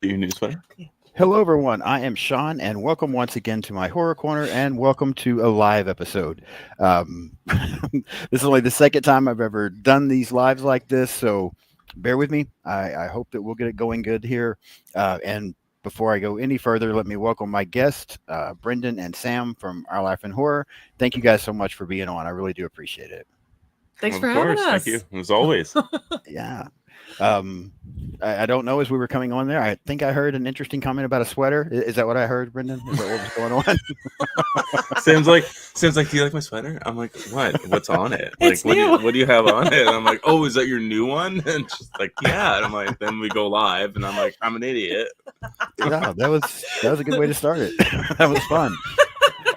Your new sweater? Hello, everyone. I am Sean, and welcome once again to my Horror Corner, and welcome to a live episode. This is only the second time I've ever done these lives like this, so bear with me. I hope that we'll get it going good here. And before I go any further, let me welcome my guests, Brendan and Sam from Our Life in Horror. Thank you guys so much for being on. I really do appreciate it. Thanks Of for having course, thank you. us. As always. Yeah. I don't know as we were coming on there. I think I heard an interesting comment about a sweater. Is that what I heard, Brendan? Is that what was going on? Sam's like, do you like my sweater? I'm like, what? What's on it? Like, It's new. what do you have on it? And I'm like, oh, is that your new one? And she's like, yeah. And I'm like, then we go live, and I'm like, I'm an idiot. Yeah, that was a good way to start it. That was fun.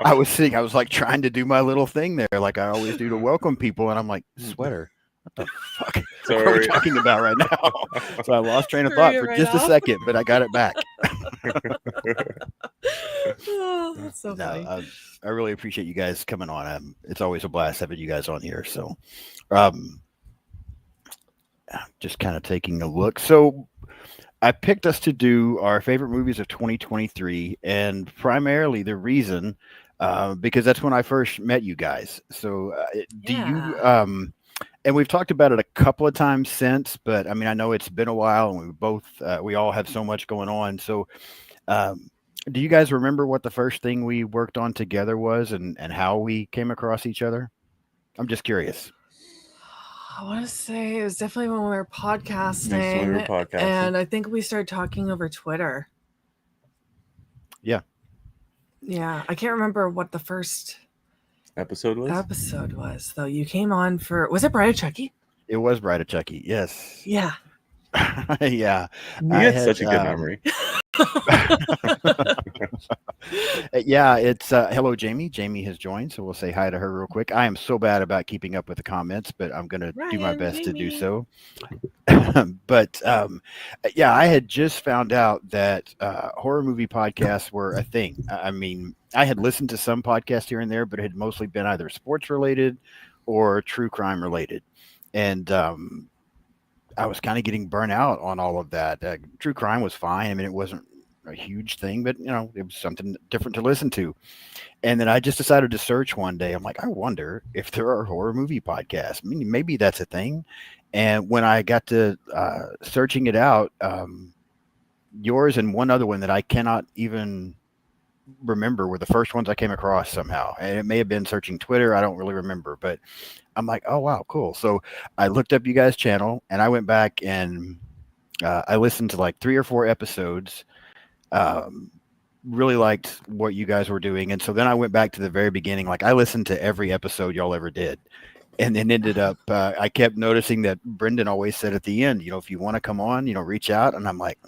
I was like trying to do my little thing there, like I always do to welcome people, and I'm like, sweater. What the fuck? What are we Sorry. talking about right now? So I lost train of Threw thought you for right just a off. second, but I got it back. Oh, that's so No, funny. I really appreciate you guys coming on. It's always a blast having you guys on here. So, um, just kind of taking a look. So, I picked us to do our favorite movies of 2023, and primarily the reason because that's when I first met you guys. So, do you? Yeah. And we've talked about it a couple of times since, but I mean, I know it's been a while, and we all have so much going on. So, um, do you guys remember what the first thing we worked on together was, and how we came across each other? I'm just curious. I want to say it was definitely when we were Next time we were podcasting, podcasting. and I think we started talking over Twitter. Yeah. Yeah, I can't remember what the first Episode was? episode was, though. You came on for, was it Bride of Chucky? It was Bride of Chucky. Yes. Yeah. Yeah. You I had had, such a good memory. Yeah, it's hello, Jamie. Jamie has joined, so we'll say hi to her real quick. I am so bad about keeping up with the comments, but I'm going to do my Ryan, best to do Jamie. so. But yeah, I had just found out that horror movie podcasts were a thing. I mean, I had listened to some podcasts here and there, but it had mostly been either sports related or true crime related. And I was kind of getting burnt out on all of that. True crime was fine. I mean, it wasn't a huge thing, but it was something different to listen to. And then I just decided to search one day. I'm like, I wonder if there are horror movie podcasts. I mean, maybe that's a thing. And when I got to searching it out, yours and one other one that I cannot even remember were the first ones I came across somehow. And it may have been searching Twitter. I don't really remember, but I'm like, oh, wow, cool. So I looked up you guys' channel and I went back and I listened to like 3 or 4 episodes. Um, really liked what you guys were doing. And so then I went back to the very beginning. Like I listened to every episode y'all ever did. And then ended up, I kept noticing that Brendan always said at the end, if you want to come on, reach out. And I'm like,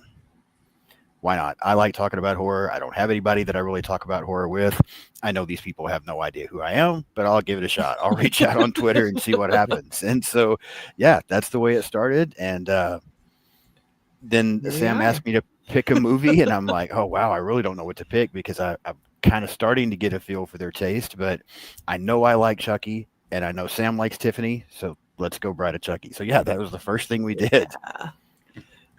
why not? I like talking about horror. I don't have anybody that I really talk about horror with. I know these people have no idea who I am, but I'll give it a shot. I'll reach out on Twitter and see what happens. And so, yeah, that's the way it started. And then Here we Sam are. asked me to pick a movie, and I'm like, oh, wow, I really don't know what to pick because I'm kind of starting to get a feel for their taste. But I know I like Chucky, and I know Sam likes Tiffany. So let's go Bride of Chucky. So, yeah, that was the first thing we did.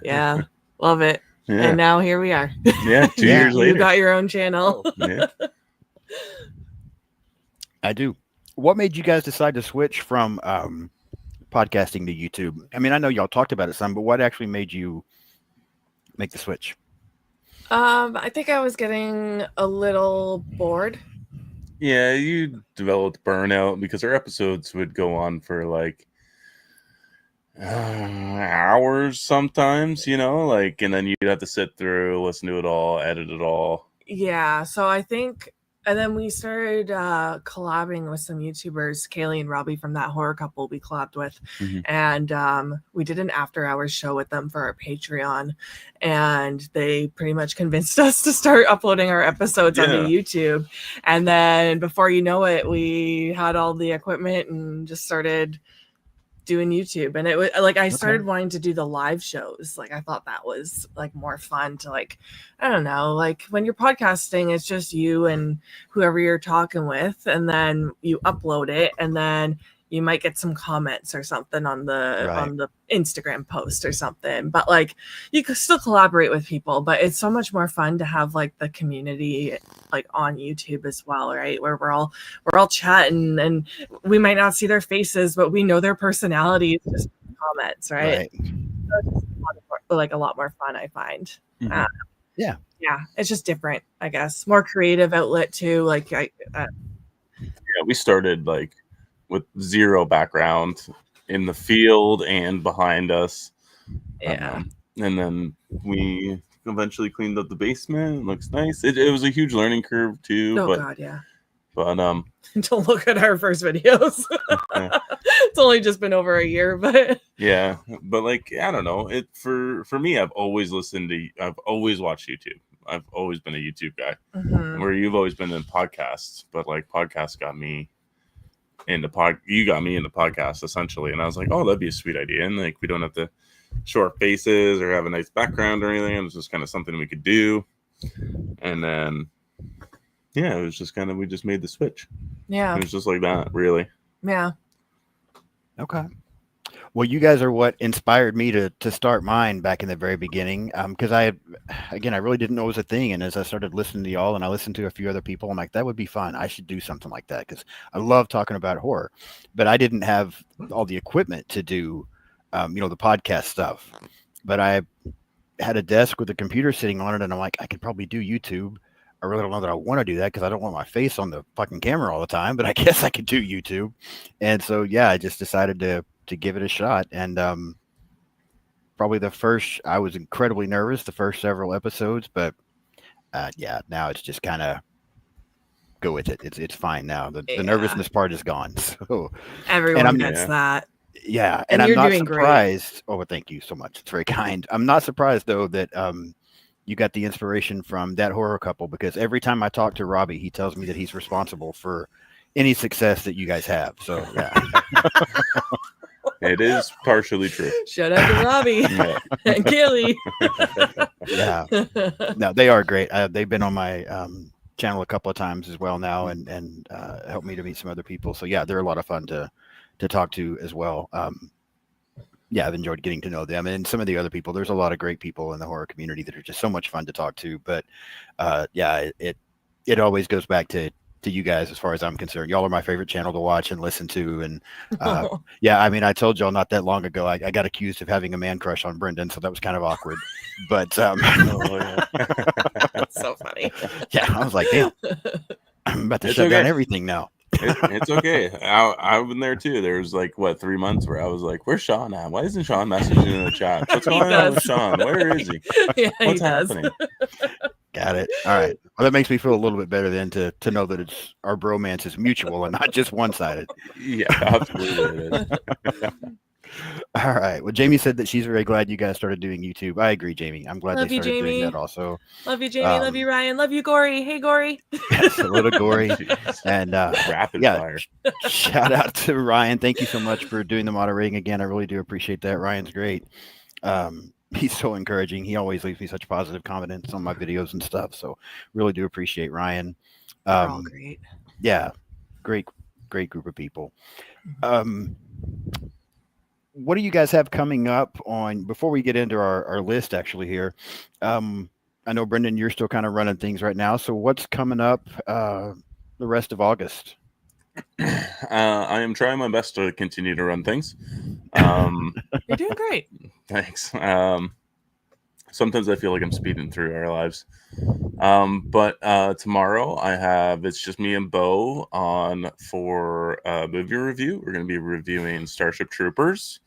Yeah. Love it. Yeah. And now here we are. Yeah, 2 Yeah. years You later. got your own channel. Yeah. I do. What made you guys decide to switch from podcasting to YouTube? I mean, I know y'all talked about it some, but what actually made you make the switch? I think I was getting a little bored. Yeah, you developed burnout because our episodes would go on for like hours sometimes, like, and then you'd have to sit through, listen to it all, edit it all. Yeah, so I think, and then we started collabing with some YouTubers, Kaylee and Robbie from That Horror Couple we collabed with, Mhm. and we did an after hours show with them for our Patreon, and they pretty much convinced us to start uploading our episodes onto YouTube, and then before you know it, we had all the equipment and just started doing YouTube. And it was like I started wanting to do the live shows. Like I thought that was like more fun to, like, I don't know, like when you're podcasting, it's just you and whoever you're talking with, and then you upload it, and then you might get some comments or something on the Right. Instagram post or something, but like you could still collaborate with people. But it's so much more fun to have like the community like on YouTube as well, right? Where we're all chatting, and we might not see their faces, but we know their personalities just from comments, right? Right. Like a lot more fun, I find. Mhm. Yeah. Yeah, it's just different, I guess. More creative outlet too. Like Yeah, we started like with zero background in the field and behind us. yeah. And then we eventually cleaned up the basement. It looks nice. It was a huge learning curve too, Oh but God, yeah. But Don't look at our first videos. It's only just been over a year, but yeah, but like I don't know. It for me, I've always watched YouTube. I've always been a YouTube guy. Mhm. Where you've always been in podcasts, but like podcasts got me into you got me into podcasts essentially, and I was like, oh, that'd be a sweet idea, and like we don't have to show our faces or have a nice background or anything. It was just kind of something we could do, and then yeah, it was just kind of we just made the switch. Yeah. It was just like that, really. Yeah. Okay. Well, you guys are what inspired me to start mine back in the very beginning. Because I really didn't know it was a thing, and as I started listening to y'all, and I listened to a few other people, I'm like, that would be fun. I should do something like that because I love talking about horror, but I didn't have all the equipment to do, the podcast stuff. But I had a desk with a computer sitting on it, and I'm like, I could probably do YouTube. I really don't know that I want to do that because I don't want my face on the fucking camera all the time, but I guess I could do YouTube. And so, yeah, I just decided to give it a shot. And probably I was incredibly nervous the first several episodes, but yeah, now it's just kind of go with it. It's fine now. The nervousness part is gone. So Everyone gets that. Yeah, and I'm you're not doing surprised. Great. Oh, well, thank you so much. It's very kind. I'm not surprised though that you got the inspiration from That Horror Couple, because every time I talk to Robbie, he tells me that he's responsible for any success that you guys have. So yeah. It is partially true. Shout out to Robbie and Kelly. Yeah, no, they are great. They've been on my channel a couple of times as well now, and helped me to meet some other people. So yeah, they're a lot of fun to talk to as well. Yeah, I've enjoyed getting to know them and some of the other people. There's a lot of great people in the horror community that are just so much fun to talk to. But yeah, it always goes back to you guys as far as I'm concerned. Y'all are my favorite channel to watch and listen to. And yeah, I mean, I told y'all not that long ago, I got accused of having a man crush on Brendan, so that was kind of awkward. But That's so funny. Yeah, I was like, damn, I'm about to shut down everything now. It's okay. I've been there too. There was like 3 months where I was like, "Where's Sean at? Why isn't Sean messaging in the chat? What's going on with Sean? Where is he? Yeah, What's happening?" Got it. All right. Well, that makes me feel a little bit better then to know that it's our bromance is mutual and not just one-sided. Yeah, absolutely it is. All right. Well, Jamie said that she's very glad you guys started doing YouTube. I agree, Jamie. I'm glad they started doing that also. Love you, Jamie. Love you, Ryan. Love you, Gory. Hey, Gory. Yes, a little Gory. And rapid fire. Shout out to Ryan. Thank you so much for doing the moderating again. I really do appreciate that. Ryan's great. He's so encouraging. He always leaves me such positive comments on my videos and stuff. So really do appreciate Ryan. They're all great. Yeah, great group of people. What do you guys have coming up on before we get into our list actually here? I know Brendan, you're still kind of running things right now. So what's coming up the rest of August? I am trying my best to continue to run things. You're doing great. Thanks. Sometimes I feel like I'm speeding through our lives. But tomorrow it's just me and Bo on for a movie review. We're going to be reviewing Starship Troopers,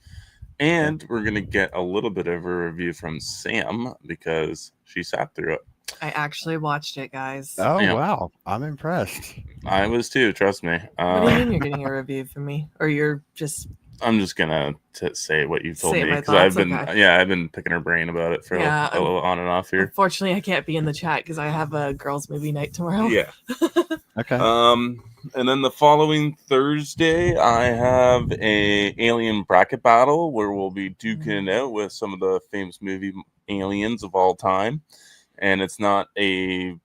and we're going to get a little bit of a review from Sam because she sat through it. I actually watched it, guys. Oh, yeah. Wow. I'm impressed. I was too, trust me. What do you mean you're getting a review from me? Or you're just... I'm just gonna say what you told me because I've been picking her brain about it for a little on and off here. Unfortunately, I can't be in the chat because I have a girls' movie night tomorrow. Yeah. Okay. And then the following Thursday, I have a alien bracket battle where we'll be duking it out with some of the famous movie aliens of all time, and it's not a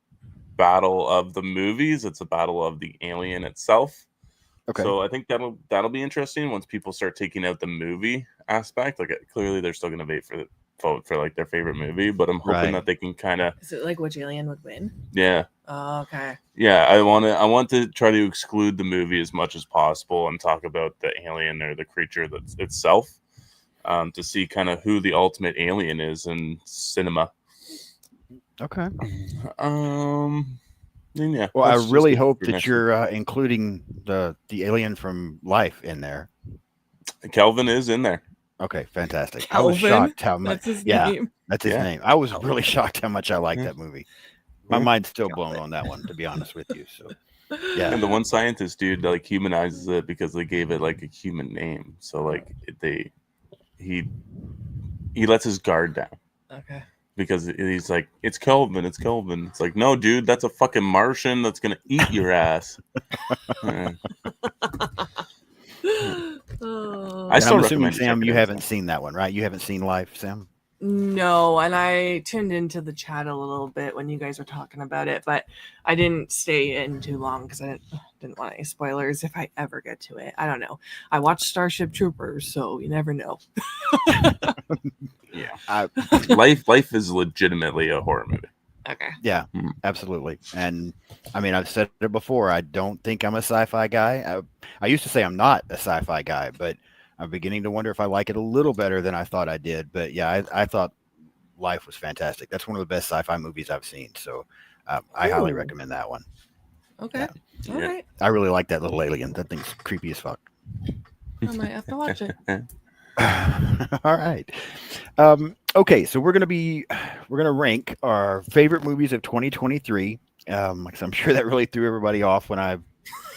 battle of the movies; it's a battle of the alien itself. Okay. So I think that'll be interesting once people start taking out the movie aspect. Like clearly they're still gonna vote for like their favorite movie, but I'm hoping Right. that they can kind of Is it like which alien would win? yeah. Oh, okay. Yeah, I want to try to exclude the movie as much as possible and talk about the alien or the creature that's itself, to see kind of who the ultimate alien is in cinema. Okay. Yeah. Well, I that's just really it hope for that next you're including the alien from Life in there. week. Kelvin is in there. Okay, fantastic. I was Kelvin? shocked how much. That's his Yeah, name. that's his Yeah. name. I was Kelvin. really shocked how much I liked Yeah. that movie. My Yeah. mind's still blown on that one, to be honest with you. So, yeah. And the one scientist dude like humanizes it because they gave it like a human name. So like he lets his guard down. Okay. Because he's like, it's Kelvin, it's Kelvin. It's like, no, dude, that's a fucking Martian that's gonna eat your ass. Yeah. Oh. I And still I'm assuming, recommend you Sam, check it you out, haven't so. seen that one, right? You haven't seen Life, Sam? No, and I tuned into the chat a little bit when you guys were talking about it, but I didn't stay in too long because I didn't want any spoilers if I ever get to it. I don't know. I watched Starship Troopers, so you never know. Yeah, Life is legitimately a horror movie. Okay. Yeah, absolutely. And I mean, I've said it before. I don't think I'm a sci-fi guy. I used to say I'm not a sci-fi guy, but I'm beginning to wonder if I like it a little better than I thought I did. But yeah, I thought Life was fantastic. That's one of the best sci-fi movies I've seen. So I highly Ooh. recommend that one. Okay. Yeah. All Yeah. right. I really like that little alien. That thing's creepy as fuck. I might have to watch it. All right. Okay, so we're gonna rank our favorite movies of 2023. Because I'm sure that really threw everybody off when I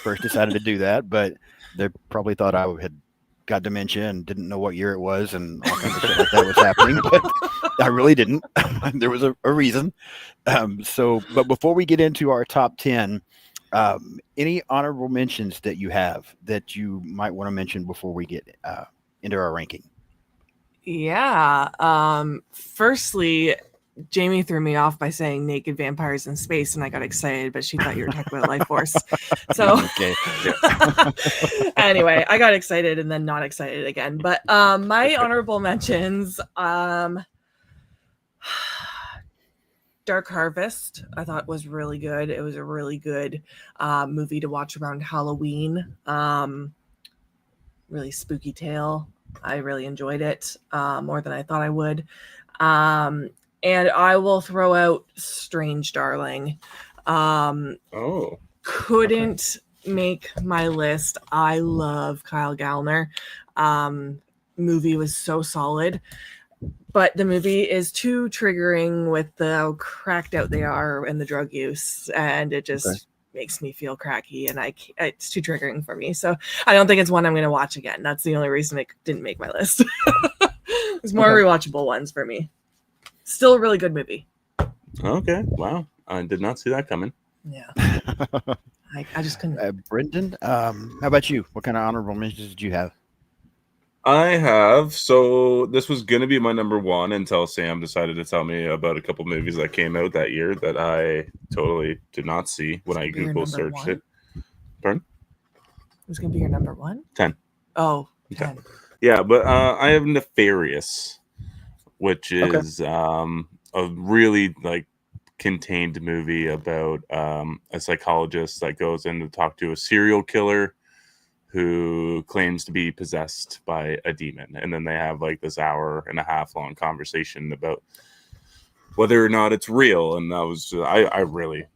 first decided to do that, but they probably thought I had got dementia and didn't know what year it was and all kinds of shit like that was happening. But I really didn't. There was a reason. But before we get into our top 10, any honorable mentions that you have that you might want to mention before we get into our ranking? Yeah. Firstly, Jamie threw me off by saying naked vampires in space, and I got excited, but she thought you were talking about Life Force. So Okay. anyway, I got excited and then not excited again. But my honorable mentions, Dark Harvest, I thought was really good. It was a really good movie to watch around Halloween. Really spooky tale. I really enjoyed it more than I thought I would. And I will throw out Strange Darling. Couldn't make my list. I love Kyle Gallner. Movie was so solid. But the movie is too triggering with how cracked out they are and the drug use. And it just makes me feel cracky. And it's too triggering for me. So I don't think it's one I'm going to watch again. That's the only reason it didn't make my list. There's more rewatchable ones for me. Still a really good movie. Okay. Wow. I did not see that coming. Yeah. I just couldn't. Brendan, how about you? What kind of honorable mentions did you have? I have. So this was going to be my number one until Sam decided to tell me about a couple movies that came out that year that I totally did not see when I Google searched it. Pardon? It was going to be your number one? 10. Oh, 10. Yeah, but I have Nefarious, which is a really like contained movie about a psychologist that goes in to talk to a serial killer who claims to be possessed by a demon, and then they have like this 1.5 hour long conversation about whether or not it's real. And that was I really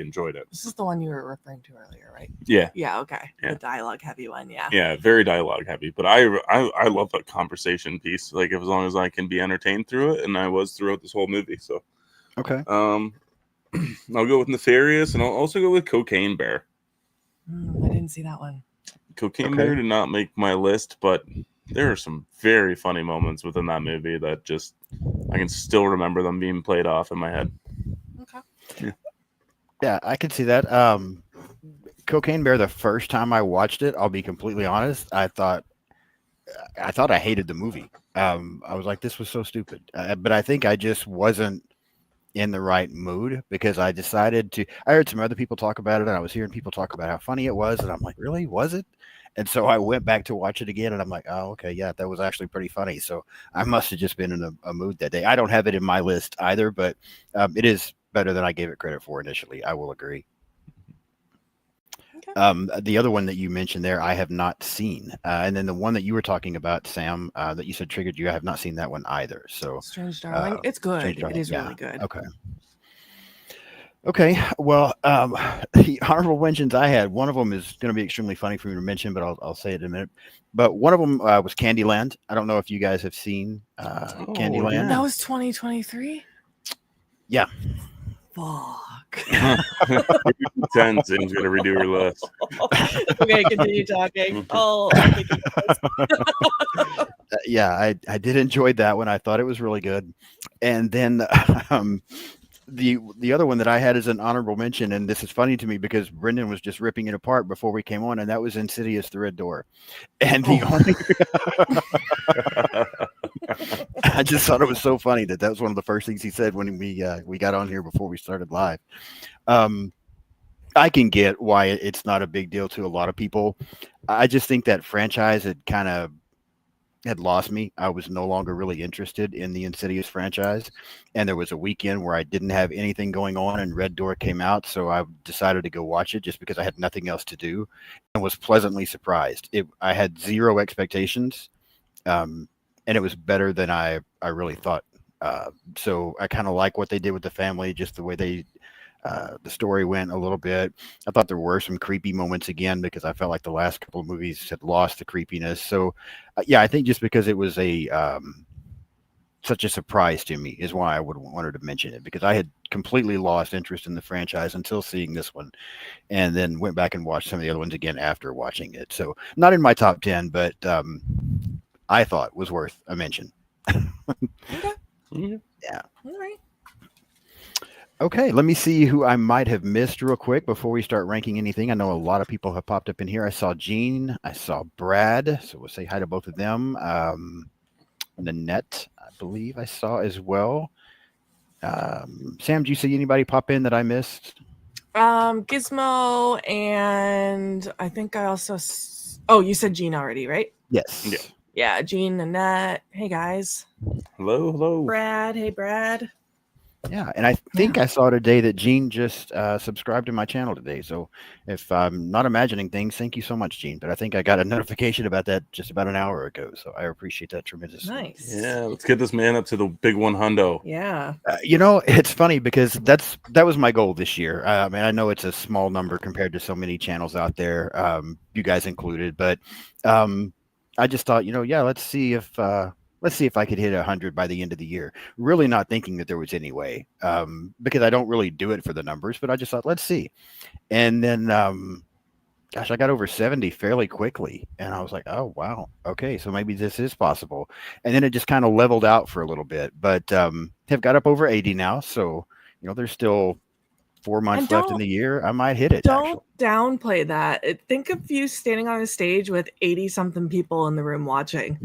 enjoyed it. This is the one you were referring to earlier, right? Yeah, okay. Yeah. The dialogue heavy one. Yeah, very dialogue heavy, but I love that conversation piece, like as long as I can be entertained through it, and I was throughout this whole movie. So I'll go with Nefarious, and I'll also go with Cocaine Bear. I didn't see that one. Cocaine Bear did not make my list, but there are some very funny moments within that movie that just I can still remember them being played off in my head. Okay. Yeah, I can see that. Cocaine Bear, the first time I watched it, I'll be completely honest, I thought I hated the movie. I was like, this was so stupid. But I think I just wasn't in the right mood because I decided to. I heard some other people talk about it, and I was hearing people talk about how funny it was, and I'm like, really, was it? And so I went back to watch it again, and I'm like, oh, okay, yeah, that was actually pretty funny. So I must have just been in a mood that day. I don't have it in my list either, but it is better than I gave it credit for initially. I will agree. The other one that you mentioned there, I have not seen, and then the one that you were talking about, Sam, that you said triggered you, I have not seen that one either. So, Strange Darling, it's good. Strange Darling, It is yeah. really good. Okay. Okay. Well, the honorable mentions I had, one of them is going to be extremely funny for me to mention, but I'll say it in a minute. But one of them was Candyland. I don't know if you guys have seen Candyland. yeah. That was 2023. Yeah. Fuck. 10 Sam's gonna redo her list. Okay, continue talking. Yeah, I did enjoy that one. I thought it was really good. And then the other one that I had is an honorable mention, and this is funny to me because Brendan was just ripping it apart before we came on, and that was Insidious: The Red Door. And the only I just thought it was so funny that was one of the first things he said when we got on here before we started live. I can get why it's not a big deal to a lot of people. I just think that franchise had lost me. I was no longer really interested in the Insidious franchise. And there was a weekend where I didn't have anything going on and Red Door came out. So I decided to go watch it just because I had nothing else to do and was pleasantly surprised. I had zero expectations. And it was better than I really thought. So I kind of like what they did with the family, just the way the story went a little bit. I thought there were some creepy moments again because I felt like the last couple of movies had lost the creepiness. So, yeah, I think just because it was such a surprise to me is why I would wanted to mention it, because I had completely lost interest in the franchise until seeing this one, and then went back and watched some of the other ones again after watching it. So, not in my top 10, but I thought was worth a mention. Okay. Yeah. All right. Okay, let me see who I might have missed real quick before we start ranking anything. I know a lot of people have popped up in here. I saw Gene, I saw Brad, so we'll say hi to both of them. Nanette, I believe I saw as well. Sam, do you see anybody pop in that I missed? Gizmo, and I think I also. You said Gene already, right? Yes. Yeah. Yeah, Gene, Nanette. Hey guys. Hello. Brad. Hey Brad. Yeah, and I think I saw today that Gene just subscribed to my channel today. So if I'm not imagining things, thank you so much, Gene. But I think I got a notification about that just about an hour ago. So I appreciate that tremendously. Nice. Yeah, let's get this man up to the big one hundo. Yeah. It's funny because that was my goal this year. I mean, I know it's a small number compared to so many channels out there, you guys included. But I just thought, let's see if I could hit 100 by the end of the year. Really not thinking that there was any way, because I don't really do it for the numbers, but I just thought, let's see. And then, I got over 70 fairly quickly. And I was like, oh, wow. Okay, so maybe this is possible. And then it just kind of leveled out for a little bit, but have got up over 80 now. So, there's still 4 months left in the year. I might hit it. Don't downplay that. Think of you standing on a stage with 80-something people in the room watching.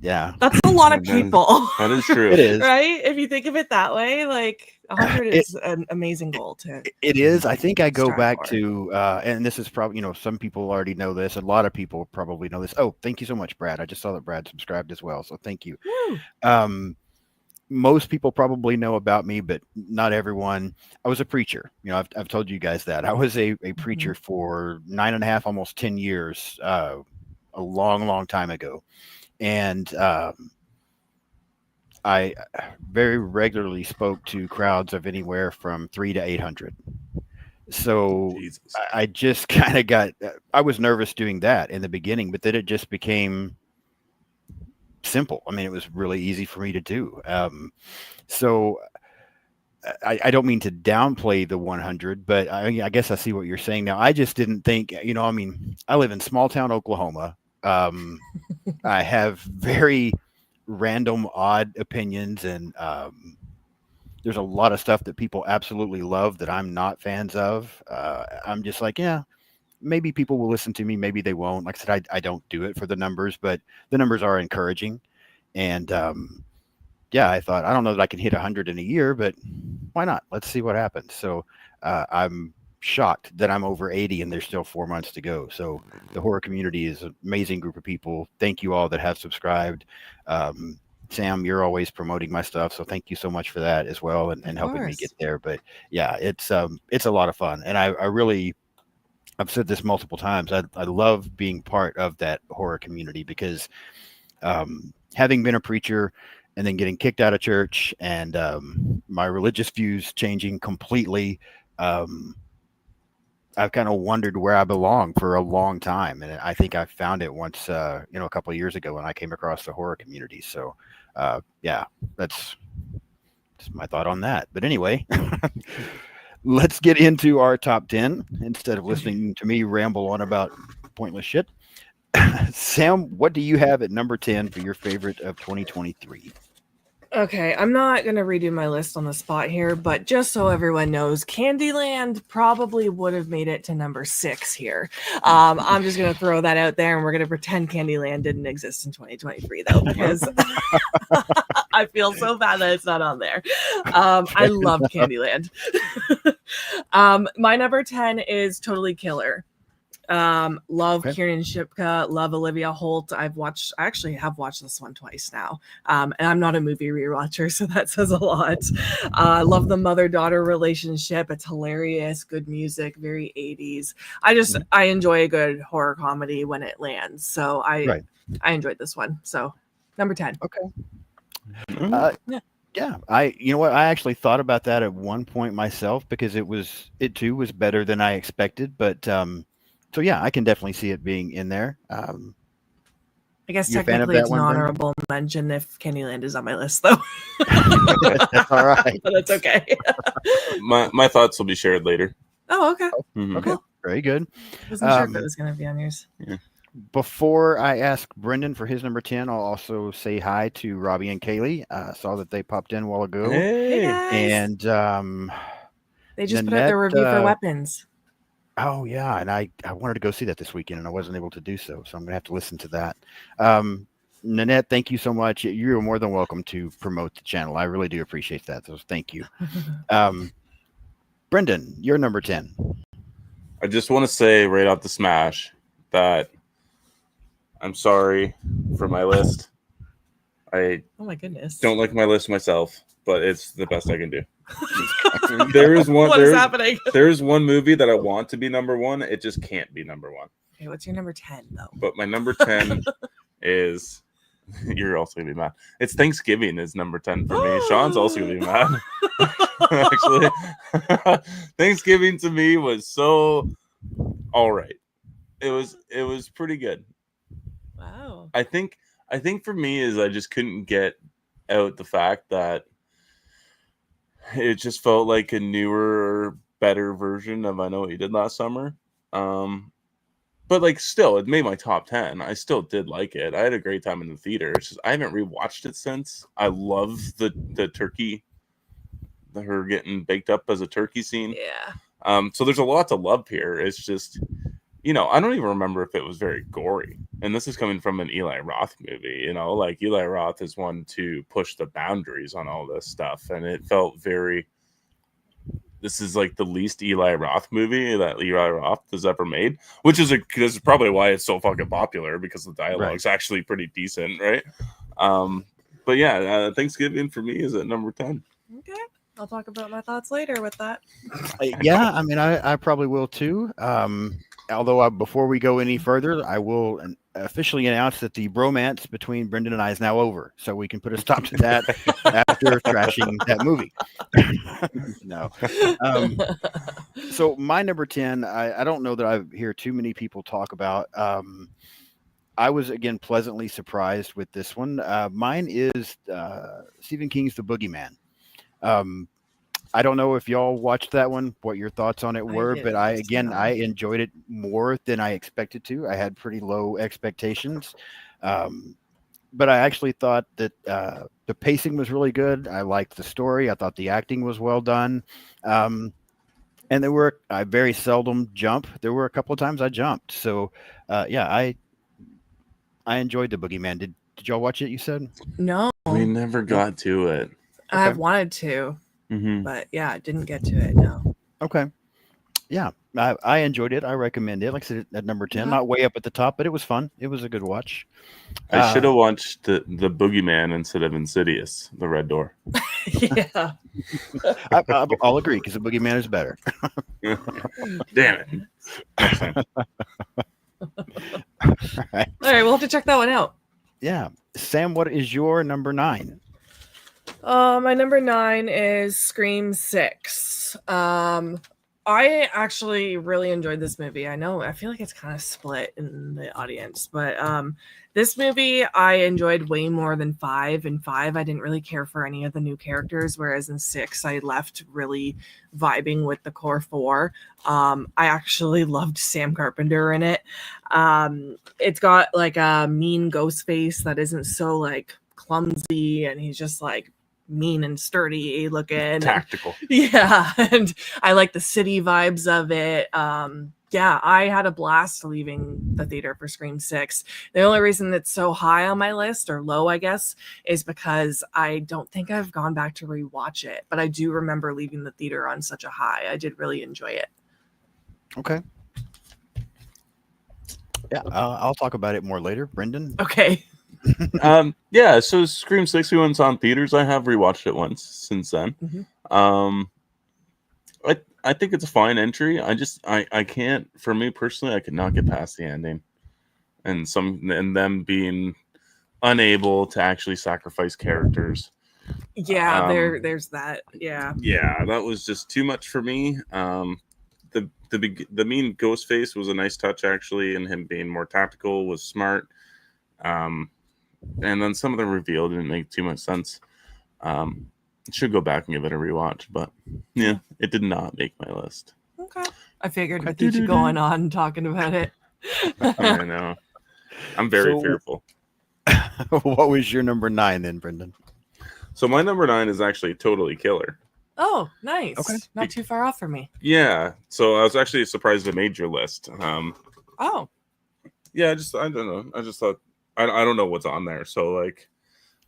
Yeah, that's a lot of people. That is true. It is, right? If you think of it that way, like 100 is an amazing goal to. It is. I think I go back to, and this is probably, some people already know this. A lot of people probably know this. Oh, thank you so much, Brad. I just saw that Brad subscribed as well, so thank you. Most people probably know about me, but not everyone. I was a preacher. I've told you guys that I was a preacher for 9.5, almost 10 years, a long time ago. And I very regularly spoke to crowds of anywhere from 300 to 800. So I just kind of I was nervous doing that in the beginning, but then it just became simple. I mean, it was really easy for me to do. So I don't mean to downplay the 100, but I guess I see what you're saying now. I just didn't think, I live in small town Oklahoma. I have very random, odd opinions, and there's a lot of stuff that people absolutely love that I'm not fans of. I'm just like, yeah, maybe people will listen to me, maybe they won't. Like I said, I don't do it for the numbers, but the numbers are encouraging. And yeah, I thought, I don't know that I can hit 100 in a year, but why not? Let's see what happens. So I'm shocked that I'm over 80 and there's still 4 months to go. So the horror community is an amazing group of people. Thank you all that have subscribed. Sam, you're always promoting my stuff, so thank you so much for that as well, and helping me get there. But yeah, it's a lot of fun, and I really, I've said this multiple times. I love being part of that horror community because having been a preacher and then getting kicked out of church and my religious views changing completely, I've kind of wondered where I belong for a long time, and I think I found it once, a couple of years ago when I came across the horror community. So, yeah, that's my thought on that. But anyway, let's get into our top 10 instead of listening to me ramble on about pointless shit. Sam, what do you have at number 10 for your favorite of 2023? Okay, I'm not going to redo my list on the spot here, but just so everyone knows, Candyland probably would have made it to number 6 here. I'm just going to throw that out there, and we're going to pretend Candyland didn't exist in 2023, though, because I feel so bad that it's not on there. I love Candyland. My number 10 is Totally Killer. Love Kieran Shipka, love Olivia Holt. I actually have watched this one twice now. And I'm not a movie rewatcher, so that says a lot. Love the mother-daughter relationship. It's hilarious, good music, very 80s. I enjoy a good horror comedy when it lands. So I enjoyed this one. So number 10. Okay. Yeah, you know what? I actually thought about that at one point myself because it too was better than I expected, but so yeah, I can definitely see it being in there. I guess technically it's an honorable mention if Candyland is on my list, though. All right, but that's okay. my thoughts will be shared later. Oh, okay. Mm-hmm. Okay, very good. Wasn't sure if it was going to be on yours. Yeah. Before I ask Brendan for his number 10, I'll also say hi to Robbie and Kaylee. Saw that they popped in a while ago. Hey guys. And they just put out their review for Weapons. Oh yeah, and I wanted to go see that this weekend, and I wasn't able to do so, so I'm gonna have to listen to that. Nanette, thank you so much. You're more than welcome to promote the channel. I really do appreciate that. So thank you. Brendan, you're number 10. I just want to say right off the smash that I'm sorry for my list. Oh my goodness. Don't like my list myself, but it's the best I can do. There is one. What is happening? There's one movie that I want to be number 1. It just can't be number 1. Okay, what's your number 10 though? But my number 10 is. You're also gonna be mad. It's Thanksgiving is number 10 for me. Sean's also gonna be mad. Actually, Thanksgiving to me was so all right. It was pretty good. Wow. I think for me is I just couldn't get out the fact that it just felt like a newer, better version of I Know What You Did Last Summer. But like still, it made my top 10. I still did like it. I had a great time in the theater. It's just I haven't rewatched it since. I love the turkey, her getting baked up as a turkey scene. Yeah. So there's a lot to love here. It's just, I don't even remember if it was very gory. And this is coming from an Eli Roth movie, like Eli Roth is one to push the boundaries on all this stuff. And it felt this is like the least Eli Roth movie that Eli Roth has ever made, which is probably why it's so fucking popular because the dialogue's actually pretty decent. Right. But yeah, Thanksgiving for me is at number 10. Okay. I'll talk about my thoughts later with that. Yeah. I mean, I probably will too. Although before we go any further, I will officially announce that the bromance between Brendan and I is now over, so we can put a stop to that after trashing that movie. No. So my number 10, I don't know that I hear too many people talk about. I was again pleasantly surprised with this one. Mine is Stephen King's The Boogeyman. I don't know if y'all watched that one, what your thoughts on it were, but I enjoyed it more than I expected to. I had pretty low expectations. But I actually thought that the pacing was really good. I liked the story. I thought the acting was well done. And I very seldom jump. There were a couple of times I jumped. So, yeah, I enjoyed The Boogeyman. Did Did y'all watch it? You said No, We never got to it. I've wanted to, Mm-hmm. but yeah, I didn't get to it. No. okay. Yeah, I enjoyed it. I recommend it. Like I said, at number 10, Okay. not way up at the top, but it was fun. It was a good watch. I should have watched the Boogeyman instead of Insidious, the Red Door. Yeah. I'll agree because the Boogeyman is better. Damn it. Next time. All right. All right, we'll have to check that one out. Yeah, Sam, what is your number 9? My number 9 is Scream 6. I actually really enjoyed this movie. I feel like it's kind of split in the audience, but this movie I enjoyed way more than 5. In 5, I didn't really care for any of the new characters, whereas in 6, I left really vibing with the core 4. I actually loved Sam Carpenter in it. It's got like a mean ghost face that isn't so like clumsy, and he's just like mean and sturdy looking. Tactical. Yeah, and I like the city vibes of it. Yeah, I had a blast leaving the theater for Scream 6. The only reason it's so high on my list, or low, I guess, is because I don't think I've gone back to rewatch it, but I do remember leaving the theater on such a high. I did really enjoy it. Okay. Yeah, I'll talk about it more later. Brendan? Okay. Yeah, so Scream 6 we went on theaters. I have rewatched it once since then. Mm-hmm. I think it's a fine entry. I can't, for me personally, I could not get past the ending. And them being unable to actually sacrifice characters. Yeah, there's that. Yeah. Yeah, that was just too much for me. The mean ghost face was a nice touch actually, and him being more tactical was smart. And then some of the reveal didn't make too much sense. Should go back and give it a rewatch, but yeah, it did not make my list. Okay. I figured with you going on talking about it. I know. I'm very fearful. What was your number 9 then, Brendan? So my number 9 is actually Totally Killer. Oh, nice. Okay. Not too far off from me. Yeah. So I was actually surprised it made your list. Oh. Yeah, I don't know. I just thought I don't know what's on there. So like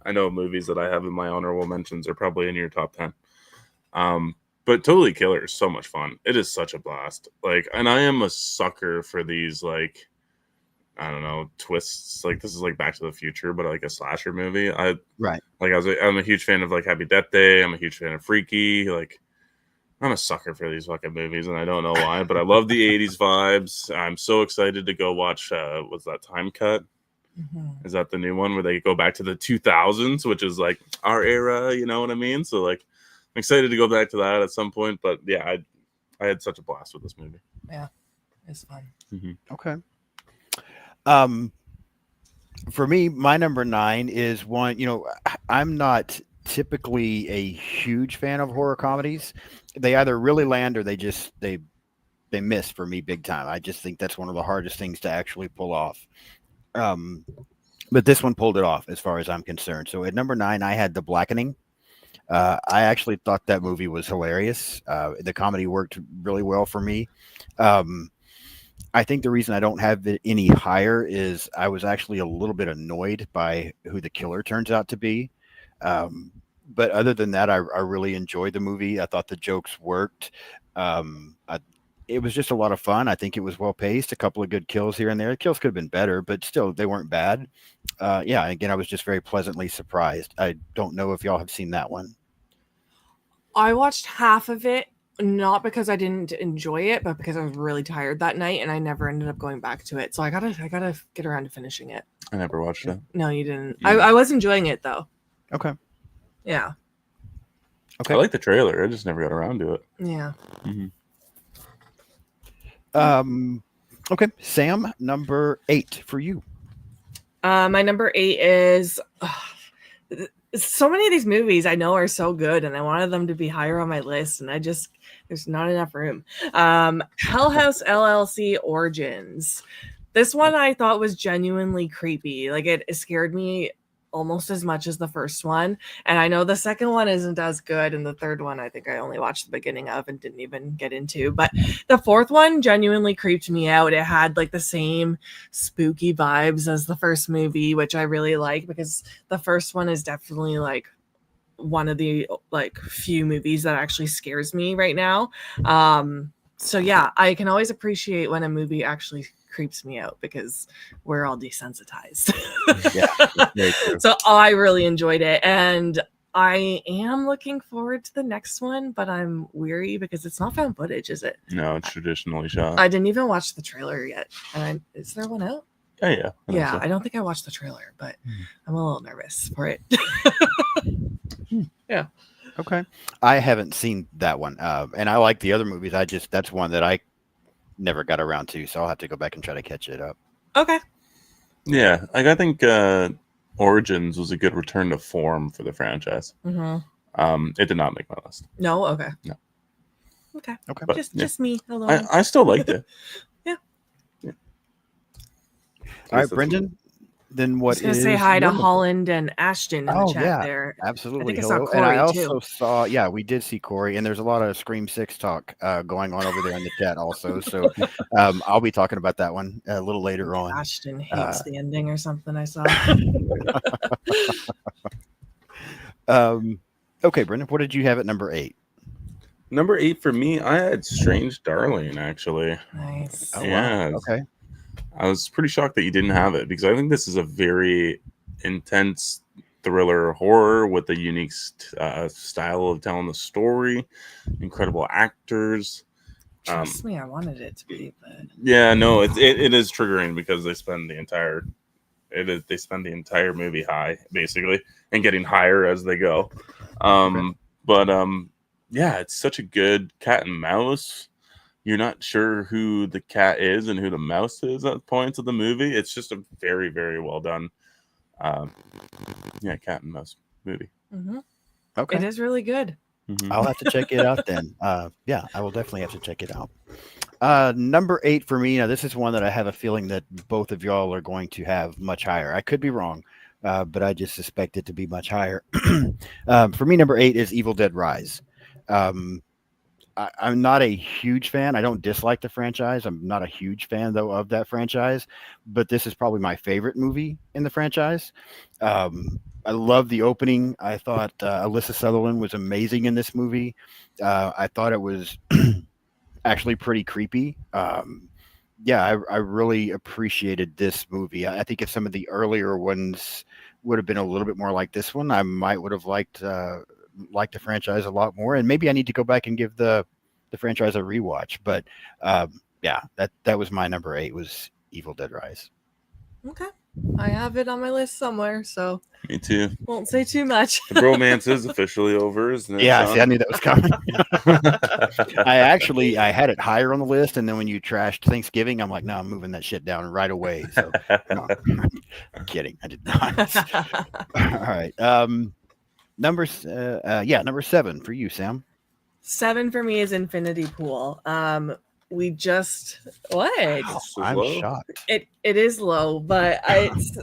I know movies that I have in my honorable mentions are probably in your top 10. But Totally Killer is so much fun. It is such a blast. Like, and I am a sucker for these like, I don't know, twists. Like this is like Back to the Future, but like a slasher movie. Right. Like I'm a huge fan of like Happy Death Day. I'm a huge fan of Freaky. Like I'm a sucker for these fucking movies, and I don't know why, but I love the 80s vibes. I'm so excited to go watch what's that, Time Cut? Mm-hmm. Is that the new one where they go back to the 2000s, which is like our era, you know what I mean? So like I'm excited to go back to that at some point, but yeah, I had such a blast with this movie. Yeah, it's fun. Mm-hmm. Okay. For me, my number 9 is one, I'm not typically a huge fan of horror comedies. They either really land or they miss for me big time. I just think that's one of the hardest things to actually pull off. But this one pulled it off as far as I'm concerned. So at number 9, I had The Blackening. I actually thought that movie was hilarious. The comedy worked really well for me. I think the reason I don't have it any higher is I was actually a little bit annoyed by who the killer turns out to be. But other than that, I really enjoyed the movie. I thought the jokes worked. It was just a lot of fun. I think it was well paced. A couple of good kills here and there. The kills could have been better, but still, they weren't bad. Yeah, again, I was just very pleasantly surprised. I don't know if y'all have seen that one. I watched half of it, not because I didn't enjoy it, but because I was really tired that night, and I never ended up going back to it. So I gotta get around to finishing it. I never watched it. No, you didn't. Yeah. I was enjoying it though. Okay. Yeah. Okay. I like the trailer. I just never got around to it. Yeah. Mm-hmm. Okay, Sam, number 8 for you. My number 8 is so many of these movies I know are so good, and I wanted them to be higher on my list, and there's not enough room. Hell House LLC Origins. This one I thought was genuinely creepy. Like it scared me almost as much as the first one. And I know the second one isn't as good, and the third one I think I only watched the beginning of and didn't even get into. But the fourth one genuinely creeped me out. It had like the same spooky vibes as the first movie, which I really like, because the first one is definitely like one of the like few movies that actually scares me right now. So yeah, I can always appreciate when a movie actually creeps me out, because we're all desensitized. Yeah, very true. So I really enjoyed it, and I am looking forward to the next one, but I'm weary because it's not found footage, is it? No, it's traditionally shot. I didn't even watch the trailer yet. Is there one out? Yeah. Yeah, I don't think I watched the trailer, but I'm a little nervous for it. Yeah. Okay. I haven't seen that one. And I like the other movies. That's one that I never got around to, so I'll have to go back and try to catch it up. Okay. Yeah, like I think Origins was a good return to form for the franchise. Mm-hmm. It did not make my list. No? Okay. No. Okay. But, Just me alone. I still liked it. Yeah. All right, Brendan. Then what is? I was gonna say hi to your number? Holland and Ashton in the chat yeah, there. absolutely. I think I saw Hello. And I Corey, also too. saw, yeah, we did see Corey, and there's a lot of Scream 6 talk going on over there in the chat also. So I'll be talking about that one a little later on. Ashton hates the ending or something I saw. Okay, Brendan, what did you have at number 8? Number 8 for me, I had Strange Darling, actually. Nice. Oh, Yeah. wow. Okay. I was pretty shocked that you didn't have it, because I think this is a very intense thriller horror with a unique style of telling the story, incredible actors. Trust me, I wanted it to be, but Yeah, no, it is triggering, because they spend the entire movie high, basically, and getting higher as they go. But yeah, it's such a good cat and mouse. You're not sure who the cat is and who the mouse is at points of the movie. It's just a very, very well done, cat and mouse movie. mm-hmm. Okay. It is really good. Mm-hmm. I'll have to check it out then. Yeah, I will definitely have to check it out. Number 8 for me. Now, this is one that I have a feeling that both of y'all are going to have much higher. I could be wrong, but I just suspect it to be much higher. For me, number 8 is Evil Dead Rise. I'm not a huge fan. I don't dislike the franchise. I'm not a huge fan, though, of that franchise. But this is probably my favorite movie in the franchise. I love the opening. I thought Alyssa Sutherland was amazing in this movie. I thought it was actually pretty creepy. I really appreciated this movie. I think if some of the earlier ones would have been a little bit more like this one, I might would have liked the franchise a lot more. And maybe I need to go back and give the franchise a rewatch. But that was my number 8, was Evil Dead Rise. Okay. I have it on my list somewhere, so Me too. won't say too much. The bromance is officially over, isn't it? Yeah, Sean? see, I knew that was coming. I had it higher on the list, and then when you trashed Thanksgiving, I'm like, no, I'm moving that shit down right away. So no, I'm kidding. I did not. All right. Number 7 for you, Sam. 7 for me is Infinity Pool. We just what? Wow, I'm low? shocked. It is low, but it's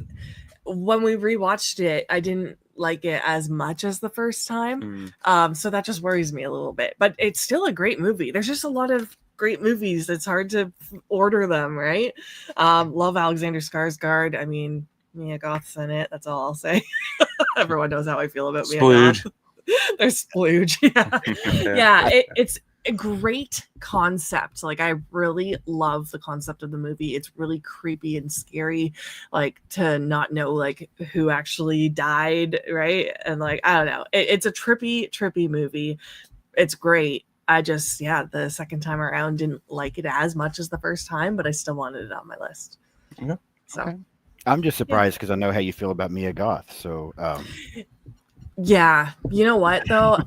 when we rewatched it, I didn't like it as much as the first time. So that just worries me a little bit. But it's still a great movie. There's just a lot of great movies. It's hard to order them, right? Love Alexander Skarsgård. I mean, Mia Goth's in it. That's all I'll say. Everyone knows how I feel about Mia Goth. There's splooge. Yeah. It's a great concept. Like, I really love the concept of the movie. It's really creepy and scary, like, to not know like who actually died, right? And like, I don't know. It's a trippy movie. It's great. I just, the second time around didn't like it as much as the first time, but I still wanted it on my list. Yeah. So Okay. I'm just surprised because I know how you feel about Mia Goth. So yeah, you know what though?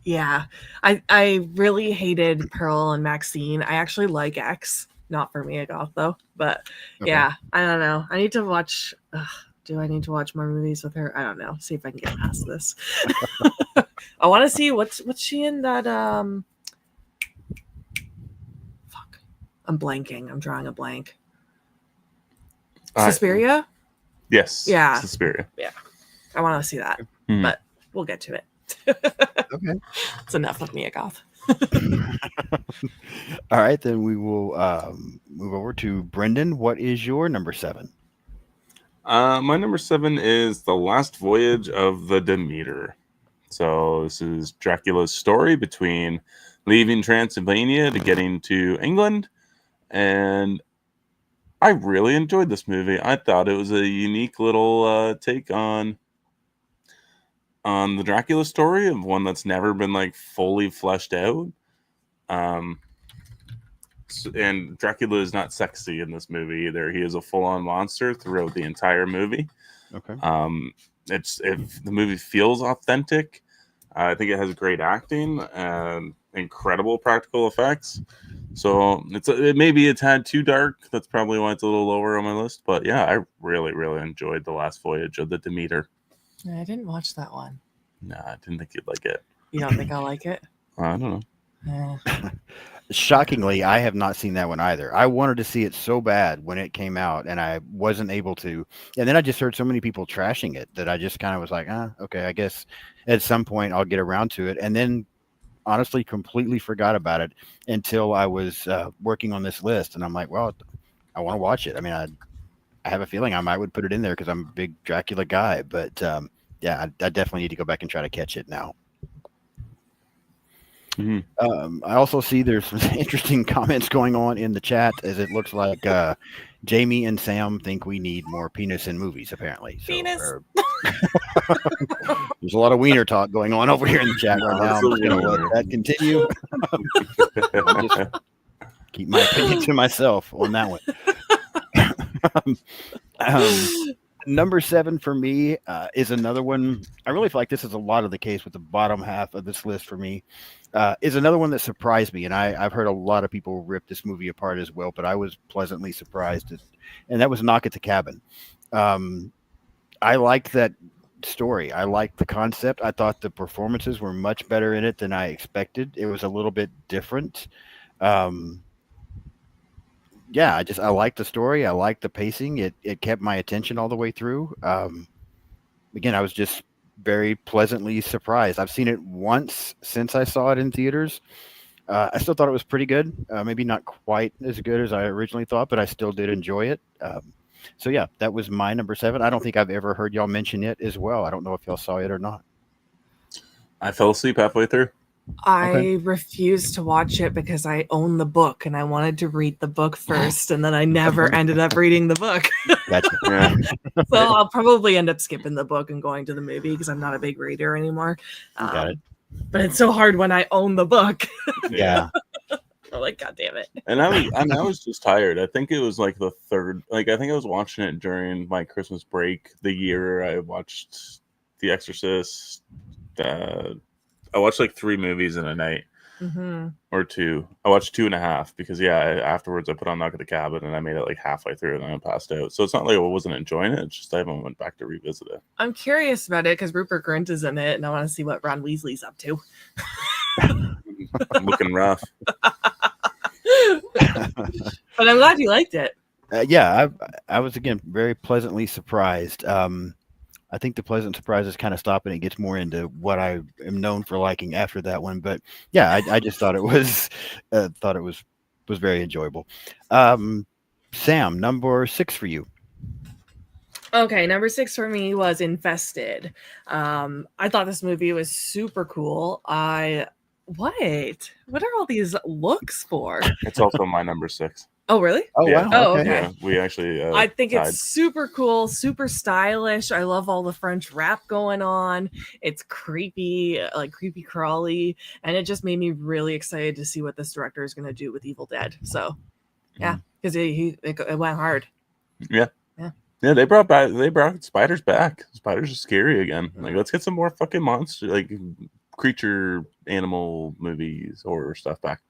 Yeah, I really hated Pearl and Maxine. I actually like X, not for Mia Goth though. But yeah, I don't know. I need to watch. Do I need to watch more movies with her? I don't know. See if I can get past this. I want to see what's she in that. Fuck, I'm blanking. I'm drawing a blank. Suspiria. Yes. Yeah. Suspiria. Yeah. I want to see that, Mhm. but we'll get to it. Okay. It's enough of Mia Goth. All right, then we will move over to Brendan. What is your number 7? My number 7 is The Last Voyage of the Demeter. So this is Dracula's story between leaving Transylvania to getting to England, and I really enjoyed this movie. I thought it was a unique little take on the Dracula story, of one that's never been like fully fleshed out. And Dracula is not sexy in this movie either. He is a full-on monster throughout the entire movie. Okay. If the movie feels authentic, I think it has great acting and incredible practical effects. So it maybe a tad too dark. That's probably why it's a little lower on my list. But yeah, I really, really enjoyed The Last Voyage of the Demeter. I didn't watch that one. Nah, I didn't think you'd like it. You don't think I'll like it? I don't know. Shockingly, I have not seen that one either. I wanted to see it so bad when it came out, and I wasn't able to. And then I just heard so many people trashing it that I just kind of was like, okay, I guess at some point I'll get around to it. And then honestly completely forgot about it until I was working on this list. And I'm like, well, I want to watch it. I mean, I have a feeling I might would put it in there because I'm a big Dracula guy. But yeah, I definitely need to go back and try to catch it now. Mm-hmm. I also see there's some interesting comments going on in the chat, as it looks like Jamie and Sam think we need more penis in movies, apparently. So, Penis. There's a lot of wiener talk going on over here in the chat right now. I'm just going to let that continue. I'll just keep my opinion to myself on that one. Number 7 for me is another one. I really feel like this is a lot of the case with the bottom half of this list for me. Is another one that surprised me, and I've heard a lot of people rip this movie apart as well, but I was pleasantly surprised, and that was Knock at the Cabin. I liked that story. I liked the concept. I thought the performances were much better in it than I expected. It was a little bit different. Yeah, I liked the story. I liked the pacing. It kept my attention all the way through. Again, I was just very pleasantly surprised. I've seen it once since I saw it in theaters. I still thought it was pretty good. Maybe not quite as good as I originally thought, but I still did enjoy it. So yeah, that was my number 7. I don't think I've ever heard y'all mention it as well. I don't know if y'all saw it or not. I fell asleep halfway through. I refused to watch it because I own the book and I wanted to read the book first, and then I never ended up reading the book. Gotcha. Yeah. So I'll probably end up skipping the book and going to the movie because I'm not a big reader anymore. Got it. But it's so hard when I own the book. Yeah. I'm like, God damn it. And I was just tired. I think it was like the third. Like I think I was watching it during my Christmas break. The year I watched The Exorcist. I watched like 3 movies in a night, or 2. I watched 2.5 because afterwards I put on Knock at the Cabin and I made it like halfway through and then I passed out. So it's not like I wasn't enjoying it. It's just I haven't went back to revisit it. I'm curious about it because Rupert Grint is in it, and I want to see what Ron Weasley's up to. Looking rough. But I'm glad you liked it. Yeah, I was again very pleasantly surprised. I think the pleasant surprises kind of stop and it gets more into what I am known for liking after that one. But yeah, I just thought it was very enjoyable. Sam, number 6 for you. Okay, number 6 for me was Infested. I thought this movie was super cool. What are all these looks for? It's also my number 6. Oh, really? Oh, Yeah. wow. Oh, okay. Yeah, we actually. I think tied. it's super cool, super stylish. I love all the French rap going on. It's creepy, like creepy crawly, and it just made me really excited to see what this director is going to do with Evil Dead. So, yeah, because it went hard. Yeah. They brought spiders back. Spiders are scary again. Like, let's get some more fucking monster, like creature, animal movies, horror stuff back.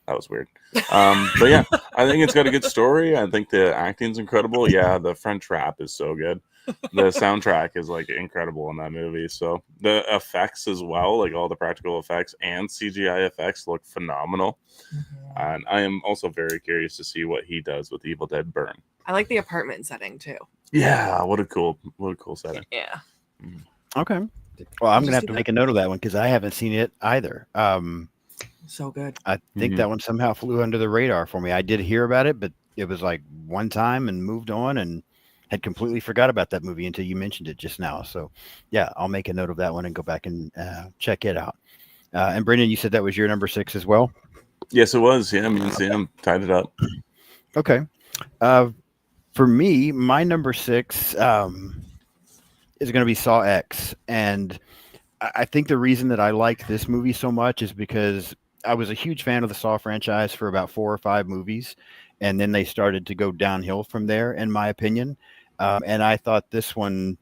That was weird. But yeah, I think it's got a good story. I think the acting's incredible. Yeah, the French rap is so good. The soundtrack is like incredible in that movie. So the effects as well, like all the practical effects and CGI effects look phenomenal. And I am also very curious to see what he does with Evil Dead Burn. I like the apartment setting too. Yeah, what a cool setting. Yeah. Okay. Well, I'm Just gonna have do to that. make a note of that one because I haven't seen it either. So good. I think that one somehow flew under the radar for me. I did hear about it, but it was like one time and moved on and had completely forgot about that movie until you mentioned it just now. So, yeah, I'll make a note of that one and go back and check it out. And Brendan, you said that was your number 6 as well? Yes, it was. Yeah, me and Sam tied it up. Okay. For me, my number 6 is going to be Saw X. And I think the reason that I like this movie so much is because I was a huge fan of the Saw franchise for about 4 or 5 movies, and then they started to go downhill from there, in my opinion. And I thought this one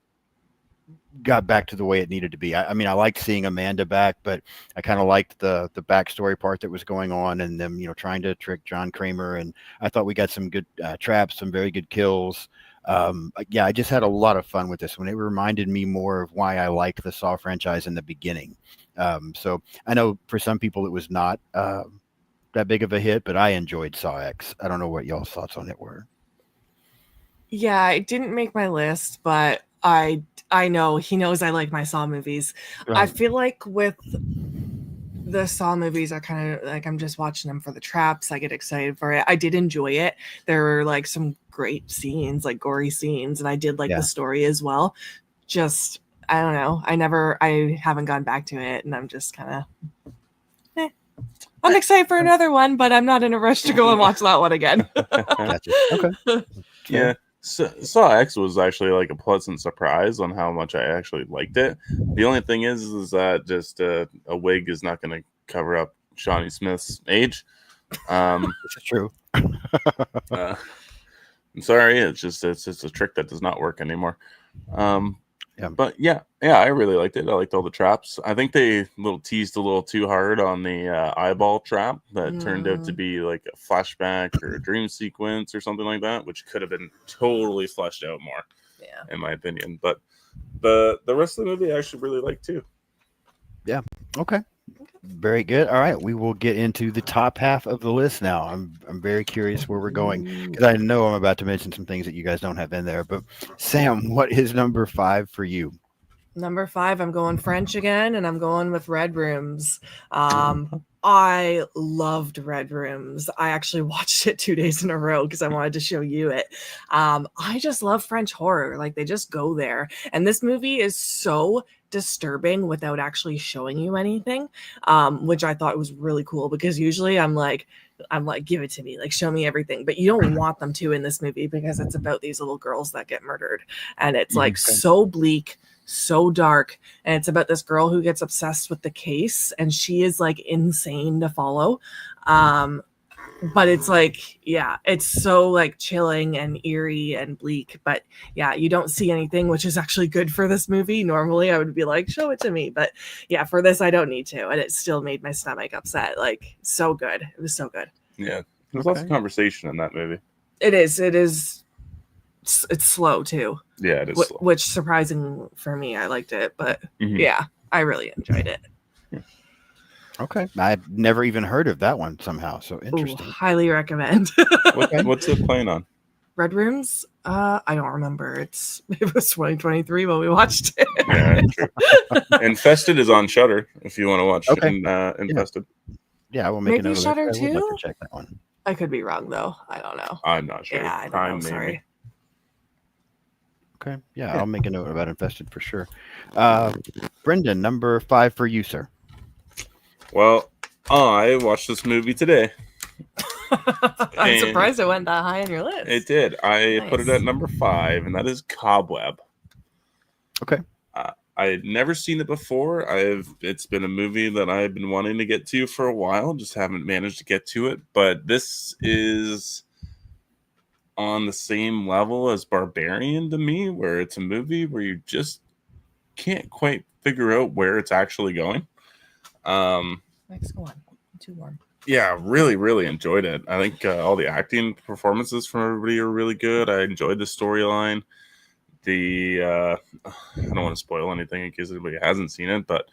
got back to the way it needed to be. I mean, I liked seeing Amanda back, but I kind of liked the backstory part that was going on, and them, trying to trick John Kramer. And I thought we got some good traps, some very good kills. Yeah, I just had a lot of fun with this one. It reminded me more of why I liked the Saw franchise in the beginning. So I know for some people it was not that big of a hit, but I enjoyed Saw X. I don't know what y'all's thoughts on it were. Yeah, it didn't make my list, but I know he knows I like my Saw movies. I feel like with the Saw movies, I kind of like, I'm just watching them for the traps. I get excited for it. I did enjoy it. There were like some great scenes, like gory scenes, and I did like the story as well. Just, I don't know. I haven't gone back to it, and I'm just kind of I'm excited for another one, but I'm not in a rush to go and watch that one again. Gotcha. Okay. Yeah. Saw X was actually like a pleasant surprise on how much I actually liked it. The only thing is that just a wig is not going to cover up Shawnee Smith's age. This is true. I'm sorry, it's just a trick that does not work anymore. But yeah, I really liked it. I liked all the traps. I think they teased a little too hard on the eyeball trap that turned out to be like a flashback or a dream sequence or something like that, which could have been totally fleshed out more, in my opinion. But the rest of the movie I actually really liked too. Yeah. Okay. Very good. All right, we will get into the top half of the list now. I'm very curious where we're going because I know I'm about to mention some things that you guys don't have in there. But Sam, what is number 5 for you? Number 5, I'm going French again, and I'm going with Red Rooms. I loved Red Rooms. I actually watched it 2 days in a row because I wanted to show you it. I just love French horror. Like, they just go there. And this movie is so disturbing without actually showing you anything, which I thought was really cool because usually I'm like, give it to me, like show me everything, but you don't want them to in this movie because it's about these little girls that get murdered, and it's like so bleak, so dark, and it's about this girl who gets obsessed with the case, and she is like insane to follow. But it's like, yeah, it's so like chilling and eerie and bleak, but yeah, you don't see anything, which is actually good for this movie. Normally I would be like, show it to me, but yeah, for this I don't need to, and it still made my stomach upset. Like, so good. It was so good. Yeah, there's lots of conversation in that movie. It is it's slow too. Yeah, it is slow. Which surprising for me. I liked it, but yeah, I really enjoyed it. Okay, I've never even heard of that one somehow. So interesting. Ooh, highly recommend. What's it playing on? Red Rooms? I don't remember. It was 2023 when we watched it. Yeah, true. Infested is on Shudder if you want to watch Infested. Yeah, I will make a note of that. Shudder I would too? like to check that one. I could be wrong though. I don't know. I'm not sure. Yeah, I don't know. Sorry. Okay. Yeah, I'll make a note about Infested for sure. Brendan, number 5 for you, sir. Well, I watched this movie today. I'm surprised it went that high on your list. It did. I put it at number 5, and that is Cobweb. Okay. I had never seen it before. It's been a movie that I've been wanting to get to for a while, just haven't managed to get to it. But this is on the same level as Barbarian to me, where it's a movie where you just can't quite figure out where it's actually going. Next one. Too warm. Yeah, really, really enjoyed it. I think all the acting performances from everybody are really good. I enjoyed the storyline. I don't want to spoil anything in case anybody hasn't seen it, but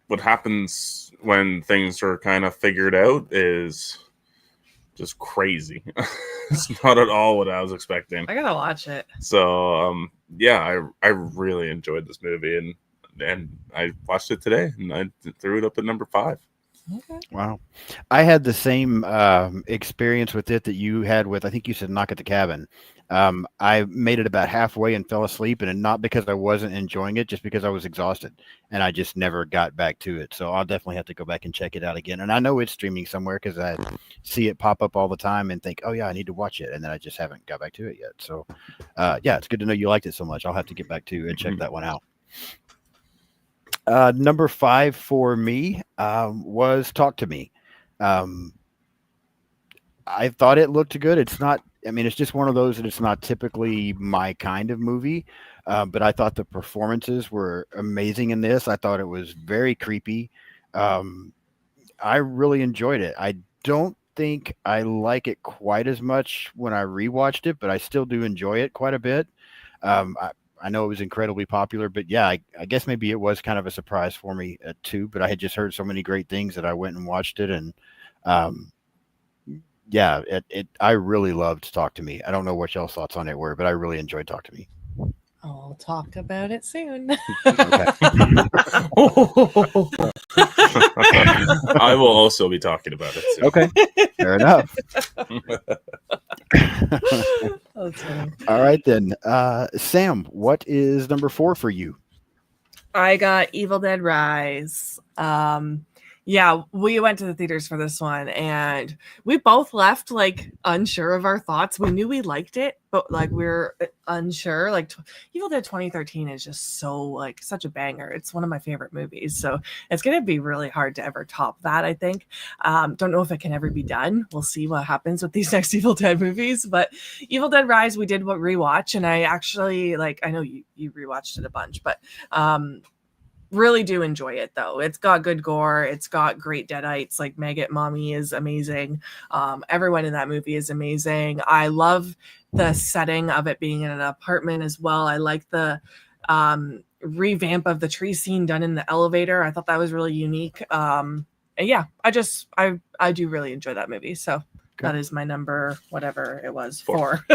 what happens when things are kind of figured out is just crazy. It's not at all what I was expecting. I gotta watch it. So yeah, I really enjoyed this movie, and I watched it today, and I threw it up at number 5. Okay. Wow. I had the same experience with it that you had with, I think you said Knock at the Cabin. I made it about halfway and fell asleep, and not because I wasn't enjoying it, just because I was exhausted, and I just never got back to it. So I'll definitely have to go back and check it out again. And I know it's streaming somewhere because I see it pop up all the time and think, oh yeah, I need to watch it, and then I just haven't got back to it yet. So yeah, it's good to know you liked it so much. I'll have to get back to and check that one out. Number 5 for me was Talk to Me. I thought it looked good. It's not, I mean, it's just one of those that it's not typically my kind of movie, but I thought the performances were amazing in this. I thought it was very creepy. I really enjoyed it. I don't think I like it quite as much when I rewatched it, but I still do enjoy it quite a bit. I know it was incredibly popular, but yeah, I guess maybe it was kind of a surprise for me too. But I had just heard so many great things that I went and watched it, and yeah, I really loved Talk to Me. I don't know what y'all's thoughts on it were, but I really enjoyed Talk to Me. I'll talk about it soon. Okay. I will also be talking about it soon. Okay, fair enough. That's funny. All right then, Sam, what is number 4 for you? I got Evil Dead Rise. Yeah, we went to the theaters for this one, and we both left like unsure of our thoughts. We knew we liked it, but like we're unsure. Like Evil Dead 2013 is just so like such a banger. It's one of my favorite movies, so it's gonna be really hard to ever top that. I think. Don't know if it can ever be done. We'll see what happens with these next Evil Dead movies. But Evil Dead Rise, we did rewatch, and I actually like. I know you rewatched it a bunch, but really do enjoy it though. It's got good gore. It's got great deadites. Like Maggot Mommy is amazing. Everyone in that movie is amazing. I love the setting of it being in an apartment as well. I like the revamp of the tree scene done in the elevator. I thought that was really unique. And yeah, I do really enjoy that movie. So that is my number, whatever it was, 4.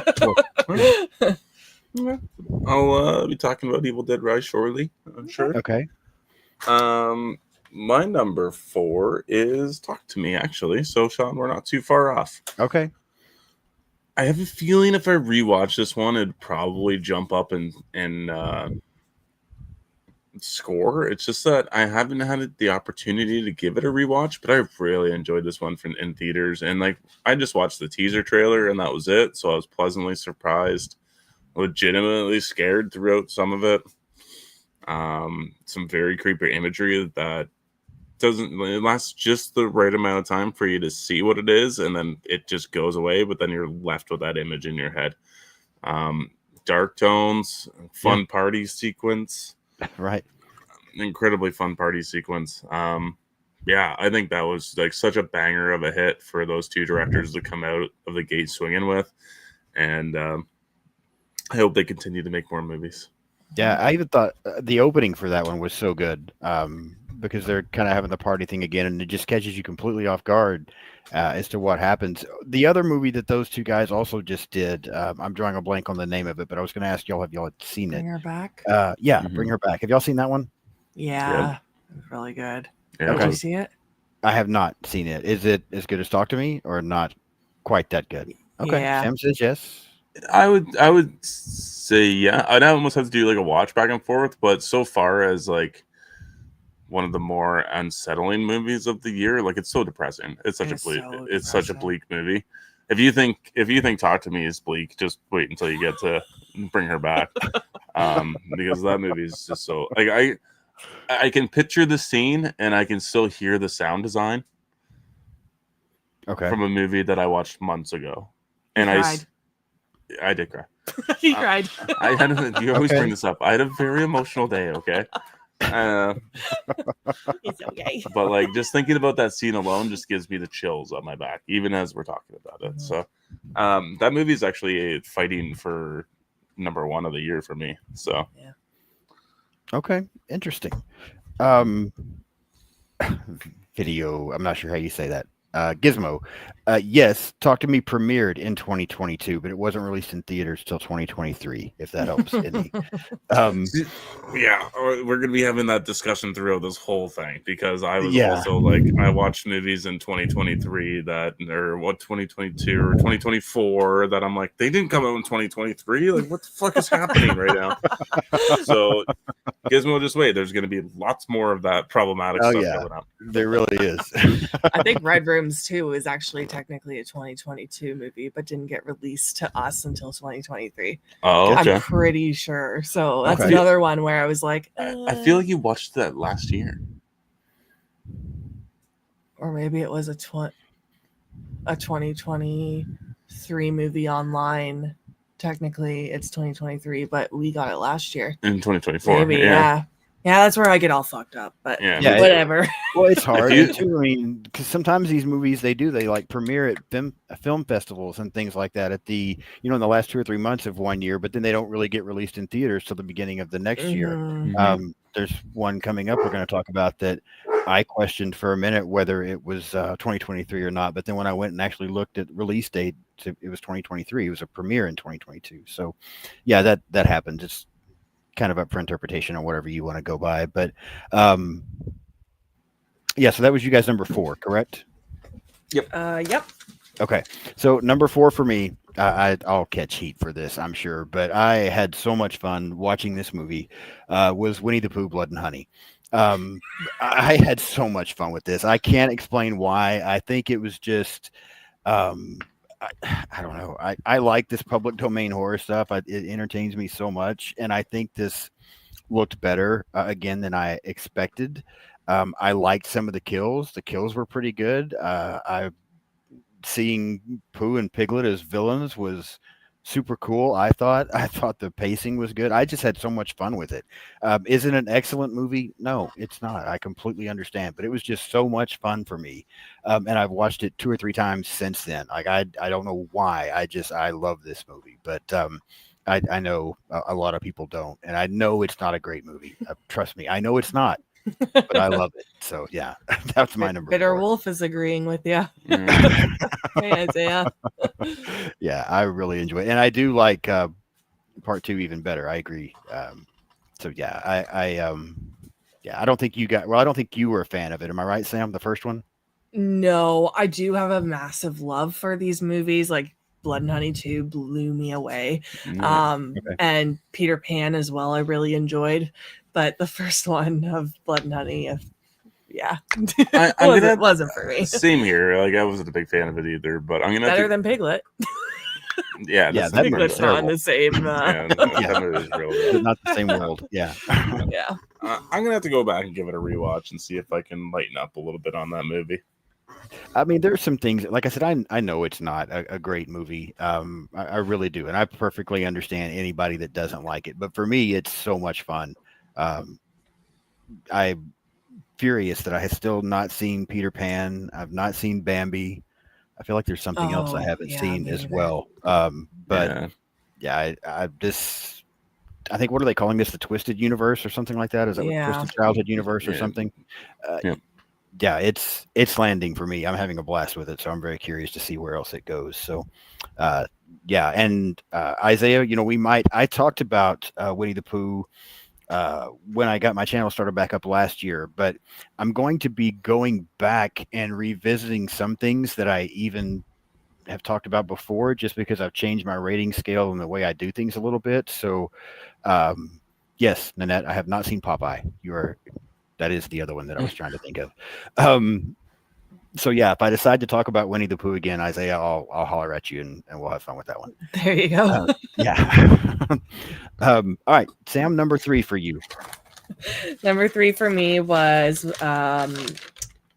I'll be talking about Evil Dead Rise shortly, I'm sure. Okay. My number 4 is Talk to Me, actually. So, Sean, we're not too far off. Okay. I have a feeling if I rewatch this one, it'd probably jump up and score. It's just that I haven't had the opportunity to give it a rewatch, but I really enjoyed this one in theaters. And like, I just watched the teaser trailer, and that was it. So I was pleasantly surprised, legitimately scared throughout some of it. Some very creepy imagery that it lasts just the right amount of time for you to see what it is, and then it just goes away, but then you're left with that image in your head. Dark tones, fun party sequence. Right. Incredibly fun party sequence. Yeah, I think that was like such a banger of a hit for those two directors to come out of the gate swinging with, and I hope they continue to make more movies. Yeah, I even thought the opening for that one was so good because they're kind of having the party thing again, and it just catches you completely off guard as to what happens. The other movie that those two guys also just did, I'm drawing a blank on the name of it, but I was going to ask y'all, have y'all seen it? Bring Her Back? Yeah, Bring Her Back. Have y'all seen that one? Yeah, it was really good. Yeah, Did you see it? I have not seen it. Is it as good as Talk to Me or not quite that good? Okay, Yeah. Sam says yes. I would say yeah. I'd almost have to do like a watch back and forth, but so far as like one of the more unsettling movies of the year, like it's so depressing. It's such such a bleak movie. If you think Talk to Me is bleak, just wait until you get to Bring Her Back, because that movie is just so like I can picture the scene and I can still hear the sound design. Okay. From a movie that I watched months ago, and I did cry. He cried. You always bring this up. I had a very emotional day. Okay. It's okay. But like just thinking about that scene alone just gives me the chills on my back, even as we're talking about it. So, that movie is actually fighting for number 1 of the year for me. So, yeah. Okay, interesting. Video. I'm not sur how you say that. Gizmo. Yes, Talk to Me premiered in 2022, but it wasn't released in theaters till 2023. If that helps any. Yeah, we're gonna be having that discussion throughout this whole thing because I was Yeah. also like, I watched movies in 2023 or 2022 or 2024 that I'm like, they didn't come out in 2023. Like, what the fuck is happening right now? So, Gizmo, just wait. There's gonna be lots more of that problematic stuff coming up. There really is. I think Red Rooms 2 is actually technically a 2022 movie, but didn't get released to us until 2023. Oh, okay. I'm pretty sure. So that's Okay. another one where I was like, I feel like you watched that last year. or maybe it was a 2023 movie online. Technically, it's 2023, but we got it last year. In 2024. Maybe, yeah. Yeah, that's where I get all fucked up, but Yeah, whatever. Well, it's hard too. I mean, because sometimes these movies they like premiere at film festivals and things like that at the in the last 2 or 3 months of one year, but then they don't really get released in theaters till the beginning of the next year. There's one coming up we're going to talk about that I questioned for a minute whether it was 2023 or not, but then when I went and actually looked at release date, it was 2023. It was a premiere in 2022. So, yeah, that happens. It's kind of up for interpretation or whatever you want to go by, but yeah, so that was you guys number 4, correct? Yep. Yep. Okay, so number 4 for me, I'll catch heat for this, I'm sure, but I had so much fun watching this movie. Was Winnie the Pooh, Blood and Honey. I had so much fun with this. I can't explain why. I think it was just, I don't know. I like this public domain horror stuff. It entertains me so much, and I think this looked better again than I expected. I liked some of the kills. The kills were pretty good. Seeing Pooh and Piglet as villains was super cool. I thought the pacing was good. I just had so much fun with it. Is it an excellent movie? No, it's not. I completely understand, but it was just so much fun for me. And I've watched it 2 or 3 times since then. Like I don't know why. I love this movie, but I know a lot of people don't, and I know it's not a great movie. Trust me, I know it's not, but I love it. So yeah, that's my number. Bitter 4. Wolf is agreeing with you. Hey, Isaiah. Yeah, I really enjoy it, and I do like part 2 even better. I agree. So yeah, I don't think you got. Well, I don't think you were a fan of it. Am I right, Sam? The first one. No, I do have a massive love for these movies. Like Blood and Honey 2 blew me away. And Peter Pan as well, I really enjoyed. But the first one of Blood and Honey, wasn't for me. Same here. Like I wasn't a big fan of it either, but I'm gonna better than Piglet. Yeah, that Piglet's not in the same. That movie is real good. Not the same world. Yeah. Yeah. I'm gonna have to go back and give it a rewatch and see if I can lighten up a little bit on that movie. I mean, there's some things, like I said, I know it's not a great movie. I really do. And I perfectly understand anybody that doesn't like it. But for me, it's so much fun. I'm furious that I have still not seen Peter Pan. I've not seen Bambi. I feel like there's something else I haven't seen as well. But I think, what are they calling this? The Twisted Universe or something like that? Is that what Twisted Childhood Universe or something? Yeah, it's landing for me. I'm having a blast with it, so I'm very curious to see where else it goes. So, and Isaiah, I talked about Winnie the Pooh when I got my channel started back up last year, but I'm going to be going back and revisiting some things that I even have talked about before, just because I've changed my rating scale and the way I do things a little bit. So, yes, Nanette, I have not seen Popeye. That is the other one that I was trying to think of. So yeah, if I decide to talk about Winnie the Pooh again, Isaiah, I'll holler at you and we'll have fun with that one. There you go. All right, Sam, number 3 for you. Number 3 for me was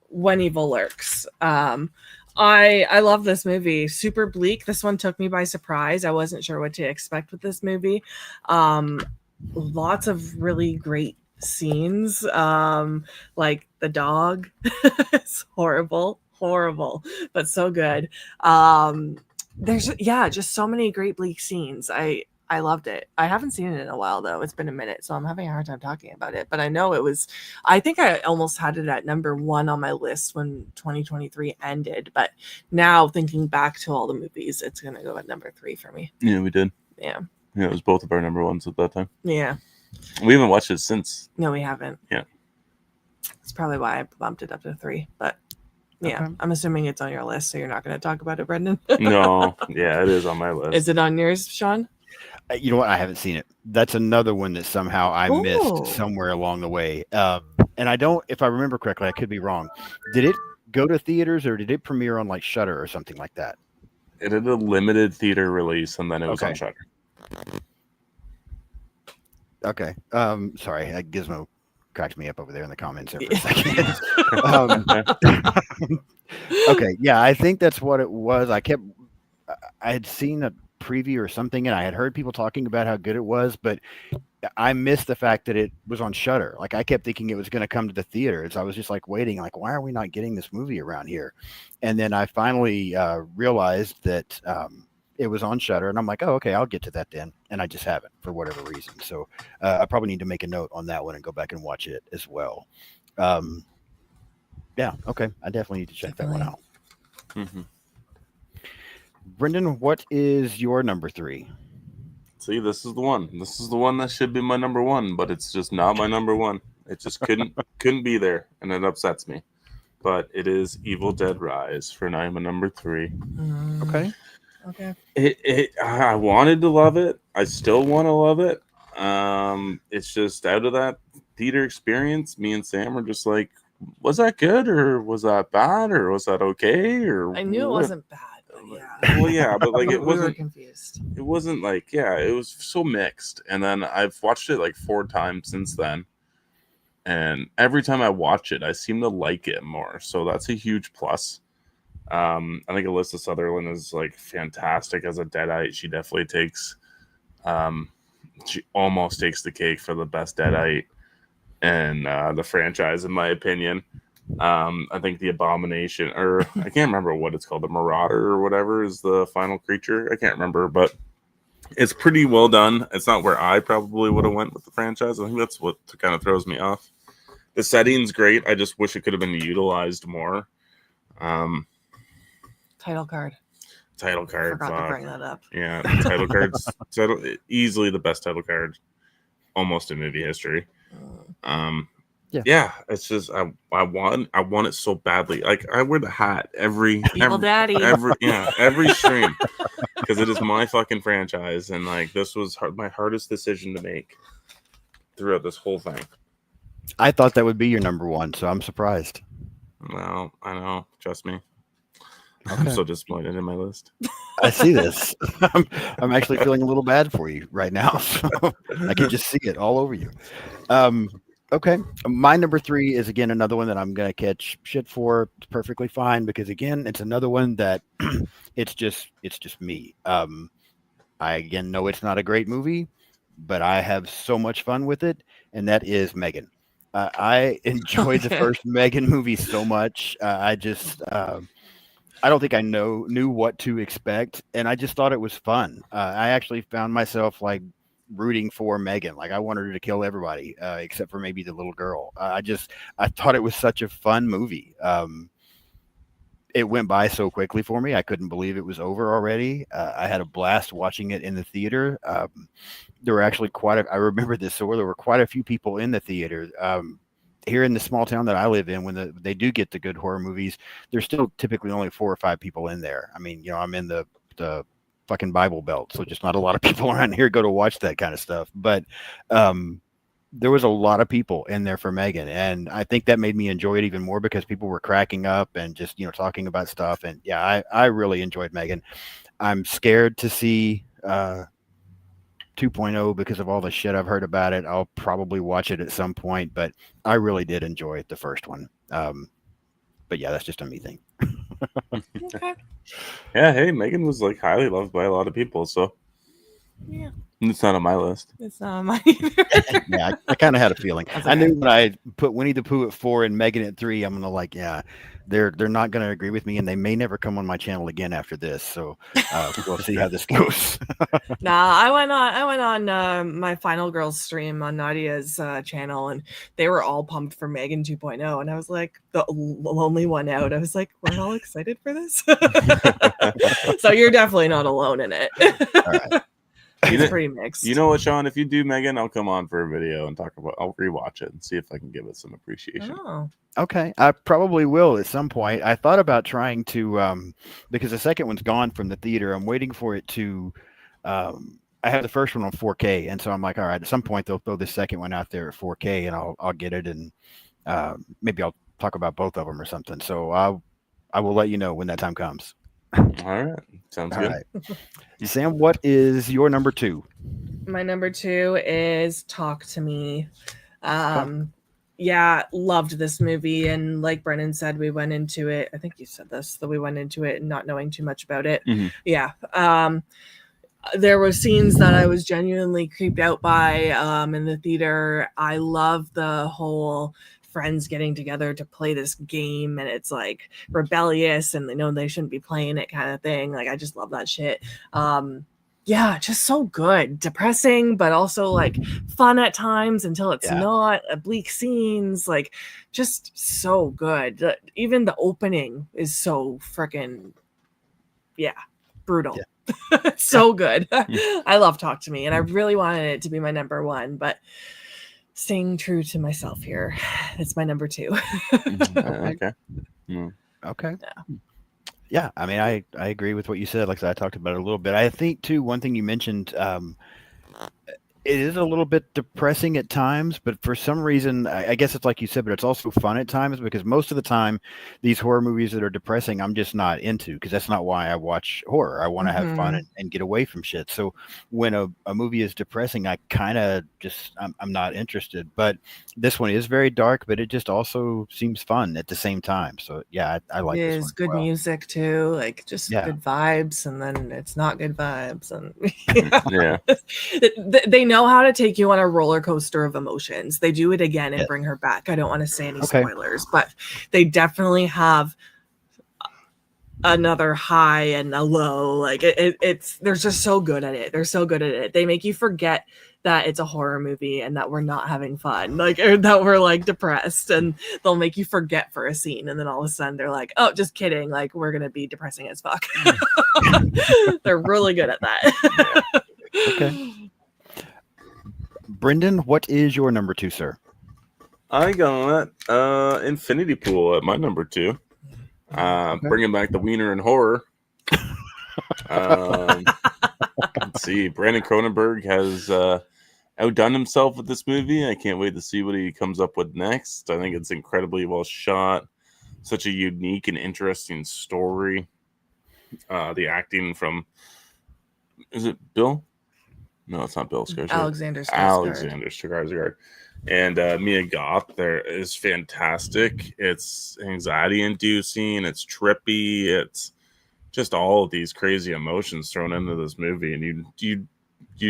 When Evil Lurks. I love this movie. Super bleak. This one took me by surprise. I wasn't sure what to expect with this movie. Lots of really great scenes, like the dog. It's horrible, but so good. There's just so many great bleak scenes. I I loved it. I haven't seen it in a while though. It's been a minute, so I'm having a hard time talking about it. But I know it was. I think I almost had it at number 1 on my list when 2023 ended. But now thinking back to all the movies, it's gonna go at number 3 for me. Yeah, we did. Yeah. Yeah, it was both of our number ones at that time. Yeah. We haven't watched it since. No, we haven't. Yeah. That's probably why I bumped it up to 3. But yeah, Okay. I'm assuming it's on your list, so you're not going to talk about it, Brendan. No, yeah, it is on my list. Is it on yours, Sean? You know what? I haven't seen it. That's another one that somehow I Ooh. missed somewhere along the way. And I don't, if I remember correctly, I could be wrong. Did it go to theaters or did it premiere on like Shudder or something like that? It had a limited theater release, and then it was on Shudder. Okay. Sorry, Gizmo cracked me up over there in the comments there for a second. Okay, yeah, I think that's what it was. I had seen a preview or something, and I had heard people talking about how good it was, but I missed the fact that it was on Shudder. Like, I kept thinking it was going to come to the theaters. I was just like waiting, like, why are we not getting this movie around here? And then I finally realized that it was on Shudder, and I'm like, oh, okay, I'll get to that then. And I just haven't for whatever reason. So I probably need to make a note on that one and go back and watch it as well. Yeah, okay. I definitely need to check that one out. Mm-hmm. Brendan, what is your number 3? See, this is the one. This is the one that should be my number 1, but it's just not my number 1. It just couldn't be there, and it upsets me. But it is Evil Dead Rise for my number 3. Okay. I wanted to love it. I still want to love it. It's just out of that theater experience, me and Sam were just like, was that good or was that bad or was that okay? Or I knew it wasn't bad. Yeah. Well, yeah, but like it wasn't. We were confused. It wasn't like, yeah, it was so mixed. And then I've watched it like 4 times since then, and every time I watch it, I seem to like it more. So that's a huge plus. I think Alyssa Sutherland is like fantastic as a Deadite. She definitely takes, she almost takes the cake for the best Deadite in the franchise, in my opinion. I think the Abomination, or I can't remember what it's called, the Marauder or whatever is the final creature. I can't remember, but it's pretty well done. It's not where I probably would have went with the franchise. I think that's what kind of throws me off. The setting's great. I just wish it could have been utilized more. Title card. Forgot to bring that up. Yeah, title cards. Easily the best title card, almost in movie history. Yeah, it's just I want it so badly. Like I wear the hat every Daddy every stream because it is my fucking franchise, and like this was my hardest decision to make throughout this whole thing. I thought that would be your number 1, so I'm surprised. Well, I know. Trust me. Okay. I'm so disappointed in my list. I see this. I'm actually feeling a little bad for you right now. So I can just see it all over you. Okay. My number 3 is, again, another one that I'm going to catch shit for. It's perfectly fine because, again, it's another one that it's just me. I, again, know it's not a great movie, but I have so much fun with it, and that is Megan. I enjoyed the first Megan movie so much. I don't think I knew what to expect, and I just thought it was fun. I actually found myself like rooting for Megan. Like I wanted her to kill everybody, except for maybe the little girl. I thought it was such a fun movie. It went by so quickly for me. I couldn't believe it was over already. I had a blast watching it in the theater. There were actually I remember this, so there were quite a few people in the theater. Here in the small town that I live in, when they do get the good horror movies, there's still typically only 4 or 5 people in there. I mean, I'm in the fucking Bible Belt, so just not a lot of people around here go to watch that kind of stuff. But there was a lot of people in there for Megan, and I think that made me enjoy it even more because people were cracking up and just talking about stuff. And yeah, I really enjoyed Megan. I'm scared to see 2.0 because of all the shit I've heard about it. I'll probably watch it at some point, but I really did enjoy the first one. But yeah, that's just a me thing. Okay. Yeah, hey, Megan was like highly loved by a lot of people, so yeah, It's not on my list. It's not mine either. Yeah, I kind of had a feeling. That's I knew okay. when I put Winnie the Pooh at 4 and Megan at 3, I'm gonna yeah, they're not gonna agree with me, and they may never come on my channel again after this. So we'll see how this goes. Nah, I went on my Final Girls stream on Nadia's channel, and they were all pumped for Megan 2.0, and I was like the lonely one out. I was like, we're all excited for this. So you're definitely not alone in it. All right. It's pretty mixed. You know what, Sean? If you do Megan, I'll come on for a video and talk about. I'll rewatch it and see if I can give it some appreciation. Oh. Okay, I probably will at some point. I thought about trying to because the second one's gone from the theater. I'm waiting for it to. I have the first one on 4K, and so I'm like, all right, at some point they'll throw the second one out there at 4K, and I'll get it, and maybe I'll talk about both of them or something. So I will let you know when that time comes. All right, sounds All good. right. Sam, what is your number 2? My number 2 is Talk to Me. Yeah, loved this movie, and like Brennan said, we went into it. I think you said this, that we went into it not knowing too much about it. Mhm. Yeah. There were scenes that I was genuinely creeped out by in the theater. I love the whole friends getting together to play this game, and it's like rebellious and they know they shouldn't be playing it kind of thing. Like, I just love that shit. Yeah, just so good. Depressing, but also like fun at times until it's not. Bleak scenes, like just so good. Even the opening is so freaking brutal. Yeah. So good. I love Talk to Me, and I really wanted it to be my number 1, but staying true to myself here, it's my number 2. Okay. Okay. Yeah. Yeah, I mean, I agree with what you said. Like I said, I talked about it a little bit. I think too, one thing you mentioned, it is a little bit depressing at times, but for some reason, I guess it's like you said, but it's also fun at times, because most of the time, these horror movies that are depressing, I'm just not into, because that's not why I watch horror. I want to have fun and get away from shit. So when a movie is depressing, I kind of just, I'm not interested. But this one is very dark, but it just also seems fun at the same time. So yeah, I like this one. It's good music too, like just good vibes, and then it's not good vibes, and they know how to take you on a roller coaster of emotions. They do it again and bring her back. I don't want to say any spoilers, but they definitely have another high and a low. Like they're just so good at it. They're so good at it. They make you forget that it's a horror movie and that we're not having fun, like, or that we're like depressed, and they'll make you forget for a scene, and then all of a sudden they're like, oh, just kidding, like we're gonna be depressing as fuck. They're really good at that. Okay. Brendan, what is your number 2, sir? I got Infinity Pool at my number 2. Bringing back the wiener and horror. Let's see. Brandon Cronenberg has outdone himself with this movie. I can't wait to see what he comes up with next. I think it's incredibly well shot. Such a unique and interesting story. The acting from, is it Bill? No, it's not Bill Skarsgård. Alexander Skarsgård. And Mia Goth there is fantastic. It's anxiety inducing. It's trippy. It's just all of these crazy emotions thrown into this movie, and you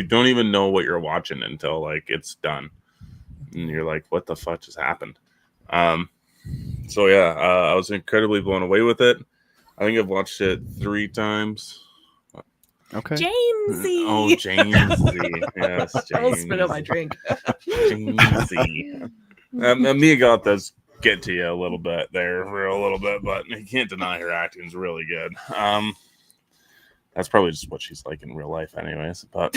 don't even know what you're watching until like it's done, and you're like, what the fuck just happened? So yeah, I was incredibly blown away with it. I think I've watched it 3 times. Okay. Jamesy. Oh, Jamesy. Yes, James. I will spit out my drink. Jamesy. Mia Goth does get to you a little bit there for a little bit, but you can't deny her acting's really good. That's probably just what she's like in real life anyways. But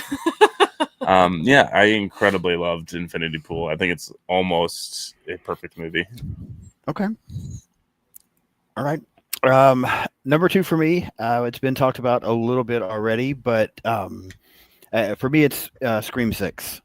yeah, I incredibly loved Infinity Pool. I think it's almost a perfect movie. Okay. All right. Number 2 for me, it's been talked about a little bit already, but for me, it's Scream 6.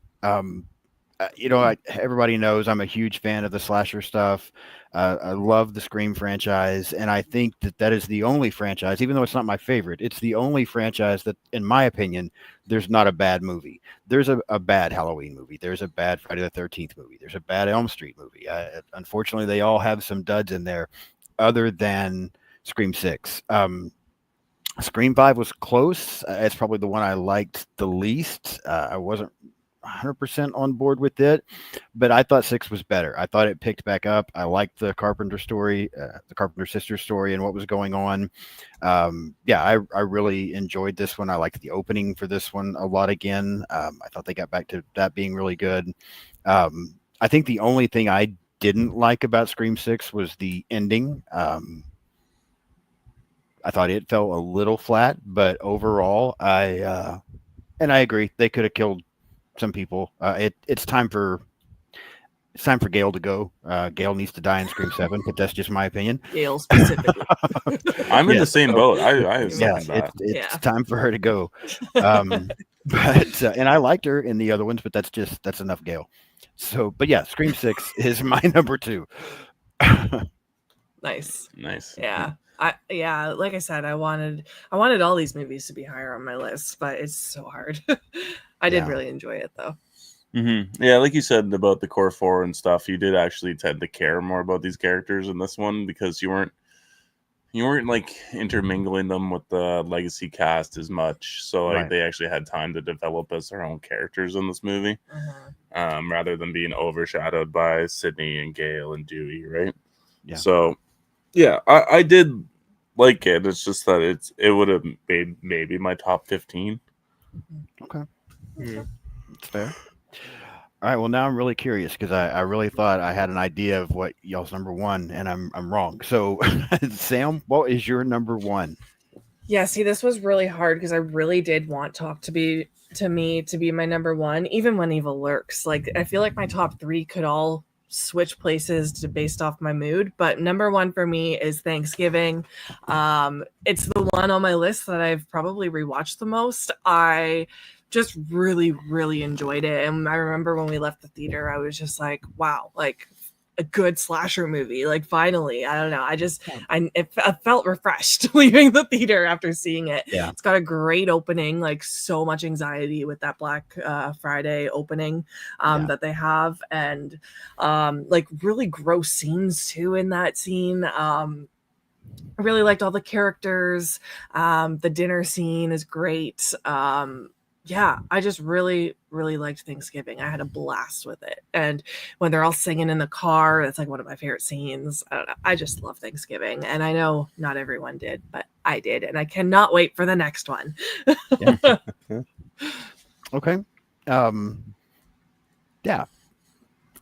Everybody knows I'm a huge fan of the slasher stuff. I love the Scream franchise, and I think that is the only franchise, even though it's not my favorite, it's the only franchise that, in my opinion, there's not a bad movie. There's a bad Halloween movie. There's a bad Friday the 13th movie. There's a bad Elm Street movie. Unfortunately, they all have some duds in there other than Scream 6. Scream 5 was close. It's probably the one I liked the least. I wasn't 100% on board with it, but I thought 6 was better. I thought it picked back up. I liked the Carpenter story, the Carpenter sister story, and what was going on. I really enjoyed this one. I liked the opening for this one a lot again. I thought they got back to that being really good. I think the only thing I didn't like about Scream 6 was the ending. I thought it fell a little flat, but overall, I agree they could have killed some people. It's time for Gail to go. Gail needs to die in Scream 7, but that's just my opinion. Gail specifically. I'm in the same boat. I it's time for her to go. But and I liked her in the other ones, but that's enough Gail. So, but yeah, Scream 6 is my number 2. Nice. Yeah. Like I said, I wanted all these movies to be higher on my list, but it's so hard. I did really enjoy it though. Mm-hmm. Yeah, like you said about the core 4 and stuff, you did actually tend to care more about these characters in this one because you weren't like intermingling them with the legacy cast as much. So like they actually had time to develop as their own characters in this movie, rather than being overshadowed by Sydney and Gail and Dewey, right? Yeah. So yeah, I did like it. It's just that it would have made maybe my top 15. Okay. That's fair. All right. Well, now I'm really curious because I really thought I had an idea of what y'all's number 1, and I'm wrong. So, Sam, what is your number 1? Yeah. See, this was really hard because I really did want Talk to me to be my number 1, even when Evil Lurks. Like, I feel like my top 3 could all switch places based off my mood, but number 1 for me is Thanksgiving. It's the one on my list that I've probably rewatched the most. I just really, really enjoyed it. And I remember when we left the theater, I was just like, wow, like a good slasher movie. Like finally, I don't know. I felt refreshed leaving the theater after seeing it. Yeah. It's got a great opening, like so much anxiety with that Black Friday opening that they have. And like really gross scenes too in that scene. I really liked all the characters. The dinner scene is great. Yeah, I just really, really liked Thanksgiving. I had a blast with it. And when they're all singing in the car, it's like one of my favorite scenes. I don't know. I just love Thanksgiving. And I know not everyone did, but I did. And I cannot wait for the next one. Okay. Yeah.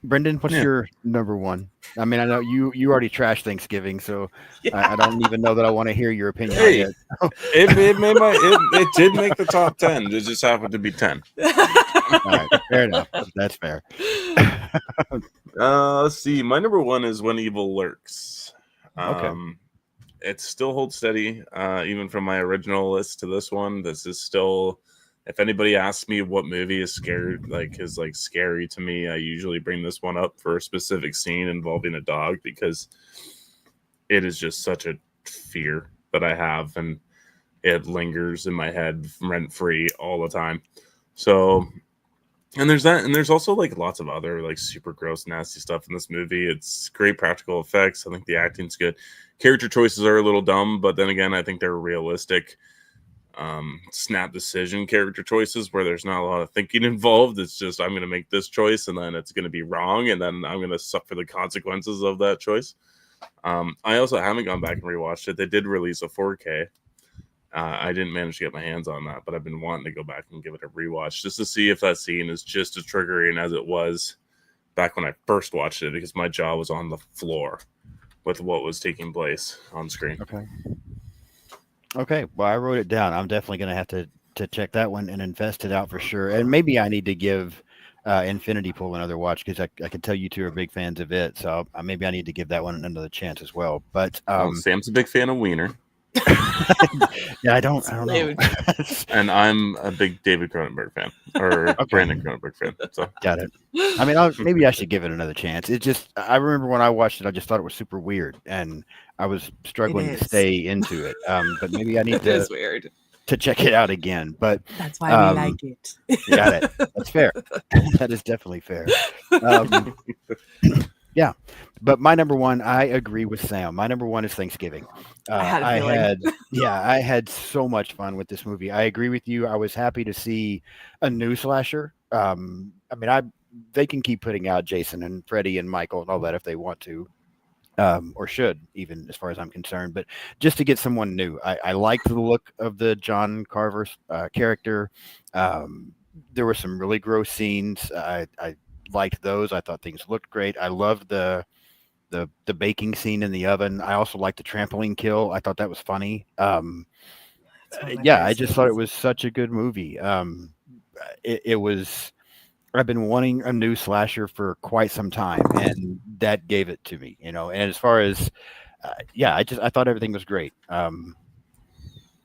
Brendan, what's your number 1? I mean, I know you already trashed Thanksgiving, so I don't even know that I want to hear your opinion on it. it did make the top 10. It just happened to be 10. All right, fair enough. That's fair. Let's see. My number 1 is When Evil Lurks. Okay. It still holds steady, even from my original list to this one. This is still. If anybody asks me what movie is scary to me, I usually bring this one up for a specific scene involving a dog because it is just such a fear that I have, and it lingers in my head rent-free all the time. So, and there's that, and there's also like lots of other like super gross, nasty stuff in this movie. It's great practical effects. I think the acting's good. Character choices are a little dumb, but then again, I think they're realistic. Snap decision character choices where there's not a lot of thinking involved. It's just I'm going to make this choice and then it's going to be wrong and then I'm going to suffer the consequences of that choice. I also haven't gone back and rewatched it. They did release a 4K. I didn't manage to get my hands on that, but I've been wanting to go back and give it a rewatch just to see if that scene is just as triggering as it was back when I first watched it, because my jaw was on the floor with what was taking place on screen. Okay. Well, I wrote it down. I'm definitely going to have to check that one and invest it out for sure. And maybe I need to give Infinity Pool another watch because I can tell you two are big fans of it. So maybe I need to give that one another chance as well. But Sam's a big fan of Wiener. Yeah, I don't know. And I'm a big David Cronenberg fan, or Brandon Cronenberg fan. So got it. I mean, maybe I should give it another chance. It just, I remember when I watched it, I just thought it was super weird, and I was struggling to stay into it. But maybe I need to check it out again. But that's why we like it. Got it. That's fair. That is definitely fair. Yeah, but my number one, I agree with Sam. My number one is Thanksgiving. I had a feeling. I had so much fun with this movie. I agree with you. I was happy to see a new slasher. I mean, they can keep putting out Jason and Freddy and Michael and all that if they want to, or should, even as far as I'm concerned. But just to get someone new, I liked the look of the John Carver character. There were some really gross scenes. I liked those. I thought things looked great. I loved the baking scene in the oven. I also liked the trampoline kill. I thought that was funny. That's one of my Yeah, favorite I just thought it scenes. was such a good movie. It was. I've been wanting a new slasher for quite some time, and that gave it to me. And as far as yeah, I thought everything was great.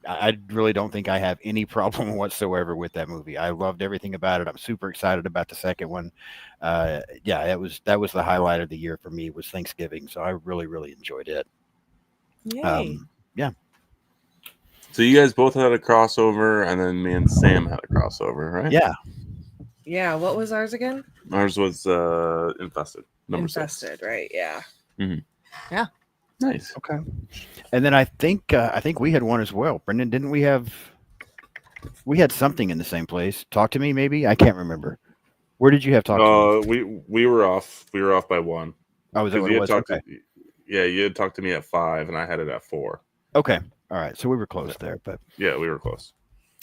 I really don't think I have any problem whatsoever with that movie. I loved everything about it. I'm super excited about the second one. Yeah, that was the highlight of the year for me was Thanksgiving. So I really, really enjoyed it. Yay. Yeah. So you guys both had a crossover, and then me and Sam had a crossover, right? Yeah. Yeah, what was ours again? Ours was Infested. Number Infested, 6. right? Yeah. Mhm. Yeah. Nice. Okay. And then I think we had one as well. Brendan, didn't we have? We had something in the same place. Talk to me, maybe. I can't remember. Where did you have Talk to me? We were off. We were off by 1. Oh, is that Because what you it had was? talked Okay. to, yeah, you had talked to me at 5, and I had it at 4. Okay. All right. So we were close there, but Yeah, we were close.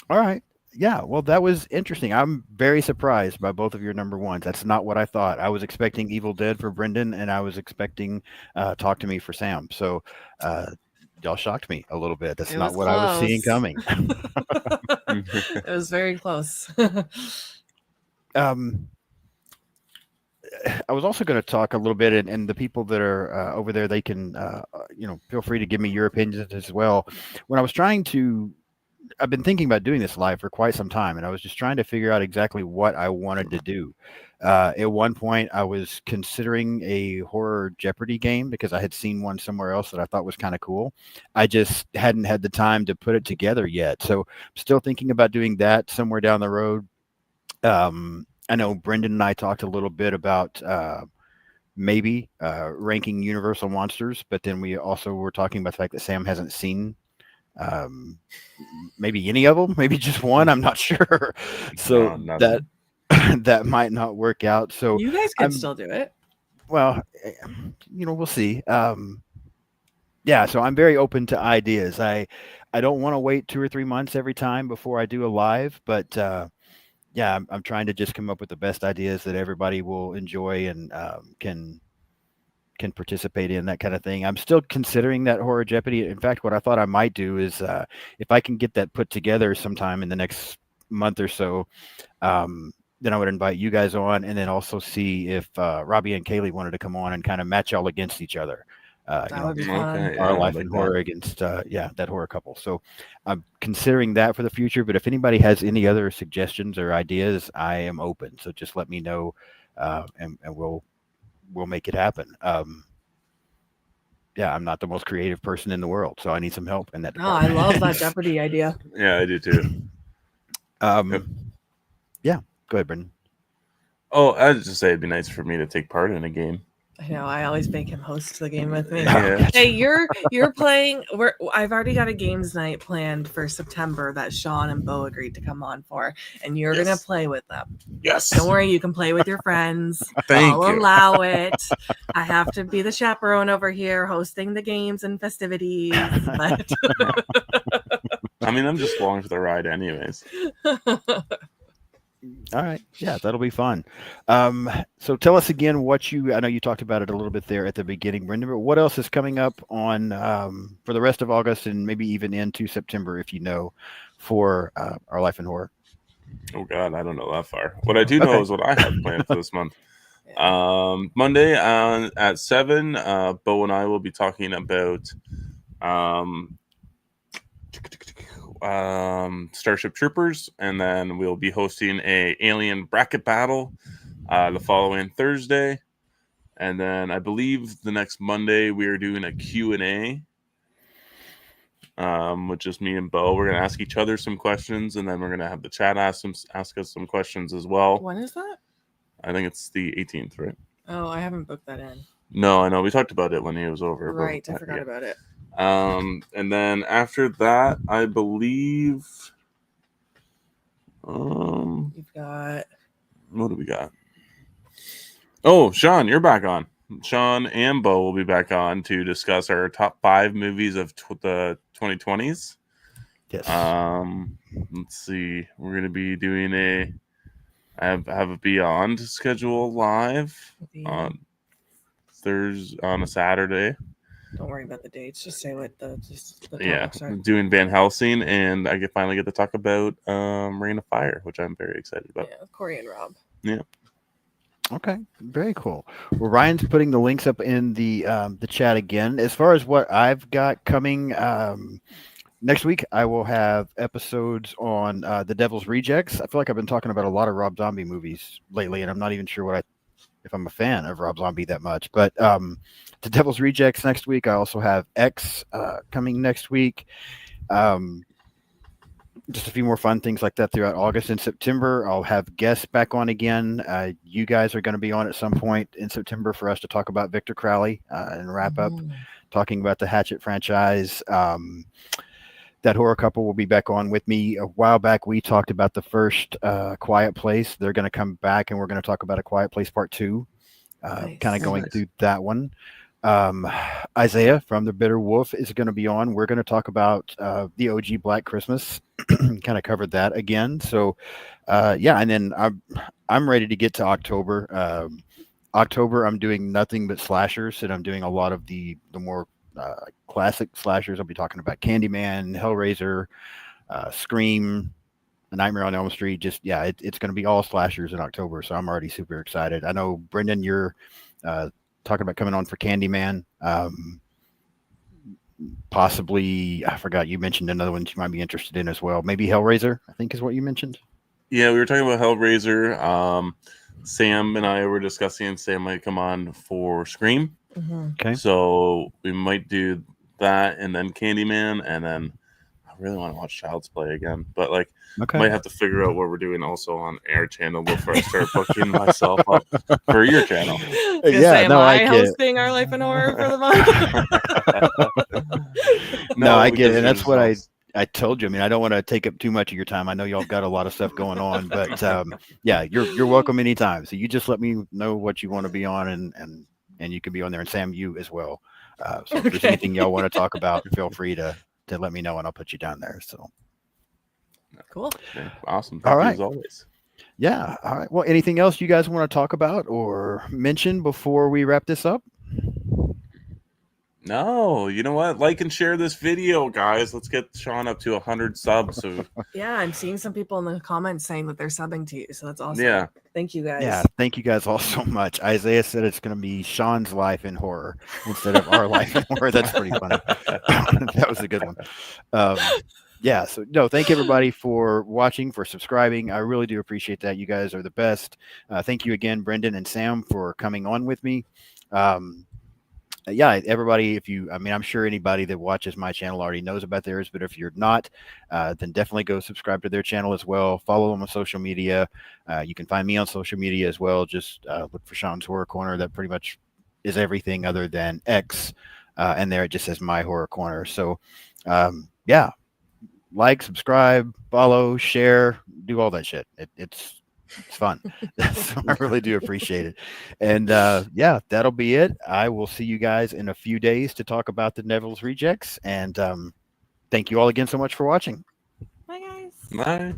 all right. Yeah. Well, that was interesting. I'm very surprised by both of your number ones. That's not what I thought. I was expecting Evil Dead for Brendan, and I was expecting Talk to Me for Sam. So y'all shocked me a little bit. That's It not was what I was seeing close. coming. It was very close. um, I was also going to talk a little bit, and the people that are over there, they can, feel free to give me your opinions as well. When I was trying to, I've been thinking about doing this live for quite some time, and I was just trying to figure out exactly what I wanted to do. At one point, I was considering a horror Jeopardy game because I had seen one somewhere else that I thought was kind of cool. I just hadn't had the time to put it together yet. So, still thinking about doing that somewhere down the road. I know Brendan and I talked a little bit about maybe ranking Universal monsters, but then we also were talking about the fact that Sam hasn't seen um, maybe any of them, maybe just one. I'm not sure. So No, that that might not work out. So You guys could still do it. well, we'll see. Yeah, so I'm very open to ideas. I don't want to wait 2 or 3 months every time before I do a live, but yeah, I'm trying to just come up with the best ideas that everybody will enjoy and can participate in, that kind of thing. I'm still considering that horror Jeopardy. In fact, what I thought I might do is if I can get that put together sometime in the next month or so, then I would invite you guys on, and then also see if Robbie and Kaylee wanted to come on and kind of match y'all against each other. That would be fun. Okay, Our yeah, life like in that. horror against that horror couple. So I'm considering that for the future. But if anybody has any other suggestions or ideas, I am open. So just let me know, and we'll make it happen. Yeah, I'm not the most creative person in the world, so I need some help in that Oh, I department. love that Jeopardy idea. Yeah, I do too. Yep. Yeah, go ahead, Brendan. Oh, I was just say it'd be nice for me to take part in a game. I know. I always make him host the game with me. Yeah. Hey, you're playing. I've already got a games night planned for September that Sean and Bo agreed to come on for, and you're gonna play with them. Yes. Don't worry, you can play with your friends. Thank I'll you. allow it. I have to be the chaperone over here, hosting the games and festivities. But I mean, I'm just along for the ride, anyways. All right. Yeah, that'll be fun. So tell us again I know you talked about it a little bit there at the beginning, Brendan, but what else is coming up on for the rest of August and maybe even into September, if you know, for Our Life in Horror? Oh God, I don't know that far. What I do know is what I have planned for this month. Monday at 7, Bo and I will be talking about Starship Troopers, and then we'll be hosting a alien bracket battle the following Thursday, and then I believe the next Monday we are doing a Q&A with just me and Bo. We're gonna ask each other some questions, and then we're gonna have the chat ask us some questions as well. when is that? I think it's the 18th, right? Oh, I haven't booked that in. No, I know we talked about it when he was over. Right, but, I forgot about it. And then after that, I believe, You've got what do we got? Oh, Sean, you're back on. Sean and Bo will be back on to discuss our top 5 movies of the 2020s. Yes. Let's see. We're gonna be doing I have a Beyond schedule live on Thursday on a Saturday. Don't worry about the dates. Just say what the Yeah, topics are. doing Van Helsing, and I finally get to talk about Reign of Fire, which I'm very excited about. Yeah, Corey and Rob. Yeah. Okay, very cool. Well, Ryan's putting the links up in the chat again. As far as what I've got coming next week, I will have episodes on The Devil's Rejects. I feel like I've been talking about a lot of Rob Zombie movies lately, and I'm not even sure if I'm a fan of Rob Zombie that much. But The Devil's Rejects next week. I also have X coming next week. Just a few more fun things like that throughout August and September. I'll have guests back on again. You guys are going to be on at some point in September for us to talk about Victor Crowley and wrap up talking about the Hatchet franchise. That horror couple will be back on with me. A while back, we talked about the first Quiet Place. They're going to come back, and we're going to talk about A Quiet Place Part 2, kind of going through that one. Isaiah from The Bitter Wolf is going to be on. We're going to talk about the OG Black Christmas. Kind of covered that again. So, yeah, and then I'm ready to get to October. October, I'm doing nothing but slashers, and I'm doing a lot of the more classic slashers. I'll be talking about Candyman, Hellraiser, Scream, Nightmare on Elm Street. Just it's going to be all slashers in October. So I'm already super excited. I know, Brendan, you're talking about coming on for Candyman. Possibly, I forgot, you mentioned another one you might be interested in as well. Maybe Hellraiser, I think is what you mentioned. Yeah, we were talking about Hellraiser. Sam and I were discussing Sam might come on for Scream. Okay. So we might do that and then Candyman, and then I really want to watch Child's Play again. But might have to figure out what we're doing also on our channel before I start booking myself up for your channel. I hosting Our Life in Horror for the month? No, I get it. And that's what I told you. I mean, I don't want to take up too much of your time. I know y'all got a lot of stuff going on, but yeah, you're welcome anytime. So you just let me know what you want to be on, and you can be on there, and Sam, you as well. So if there's anything y'all want to talk about, feel free to let me know, and I'll put you down there. So cool. Okay, awesome. Thank you as always. Yeah. All right. Well, anything else you guys want to talk about or mention before we wrap this up? No, you know what? Like and share this video, guys. Let's get Sean up to 100 subs. So yeah, I'm seeing some people in the comments saying that they're subbing to you, so that's awesome. Yeah, thank you guys. Yeah, thank you guys all so much. Isaiah said it's going to be Sean's Life in Horror instead of Our Life in Horror. That's pretty funny. That was a good one. Yeah, so no, thank everybody for watching, for subscribing. I really do appreciate that. You guys are the best. Thank you again, Brendan and Sam, for coming on with me. Yeah, everybody, I'm sure anybody that watches my channel already knows about theirs, but if you're not, then definitely go subscribe to their channel as well. Follow them on social media. You can find me on social media as well. Just look for Sean's Horror Corner. That pretty much is everything other than X. And there it just says My Horror Corner. So, yeah, like, subscribe, follow, share, do all that shit. It's fun. So I really do appreciate it. And yeah, that'll be it. I will see you guys in a few days to talk about the Devil's Rejects. And thank you all again so much for watching. Bye, guys. Bye.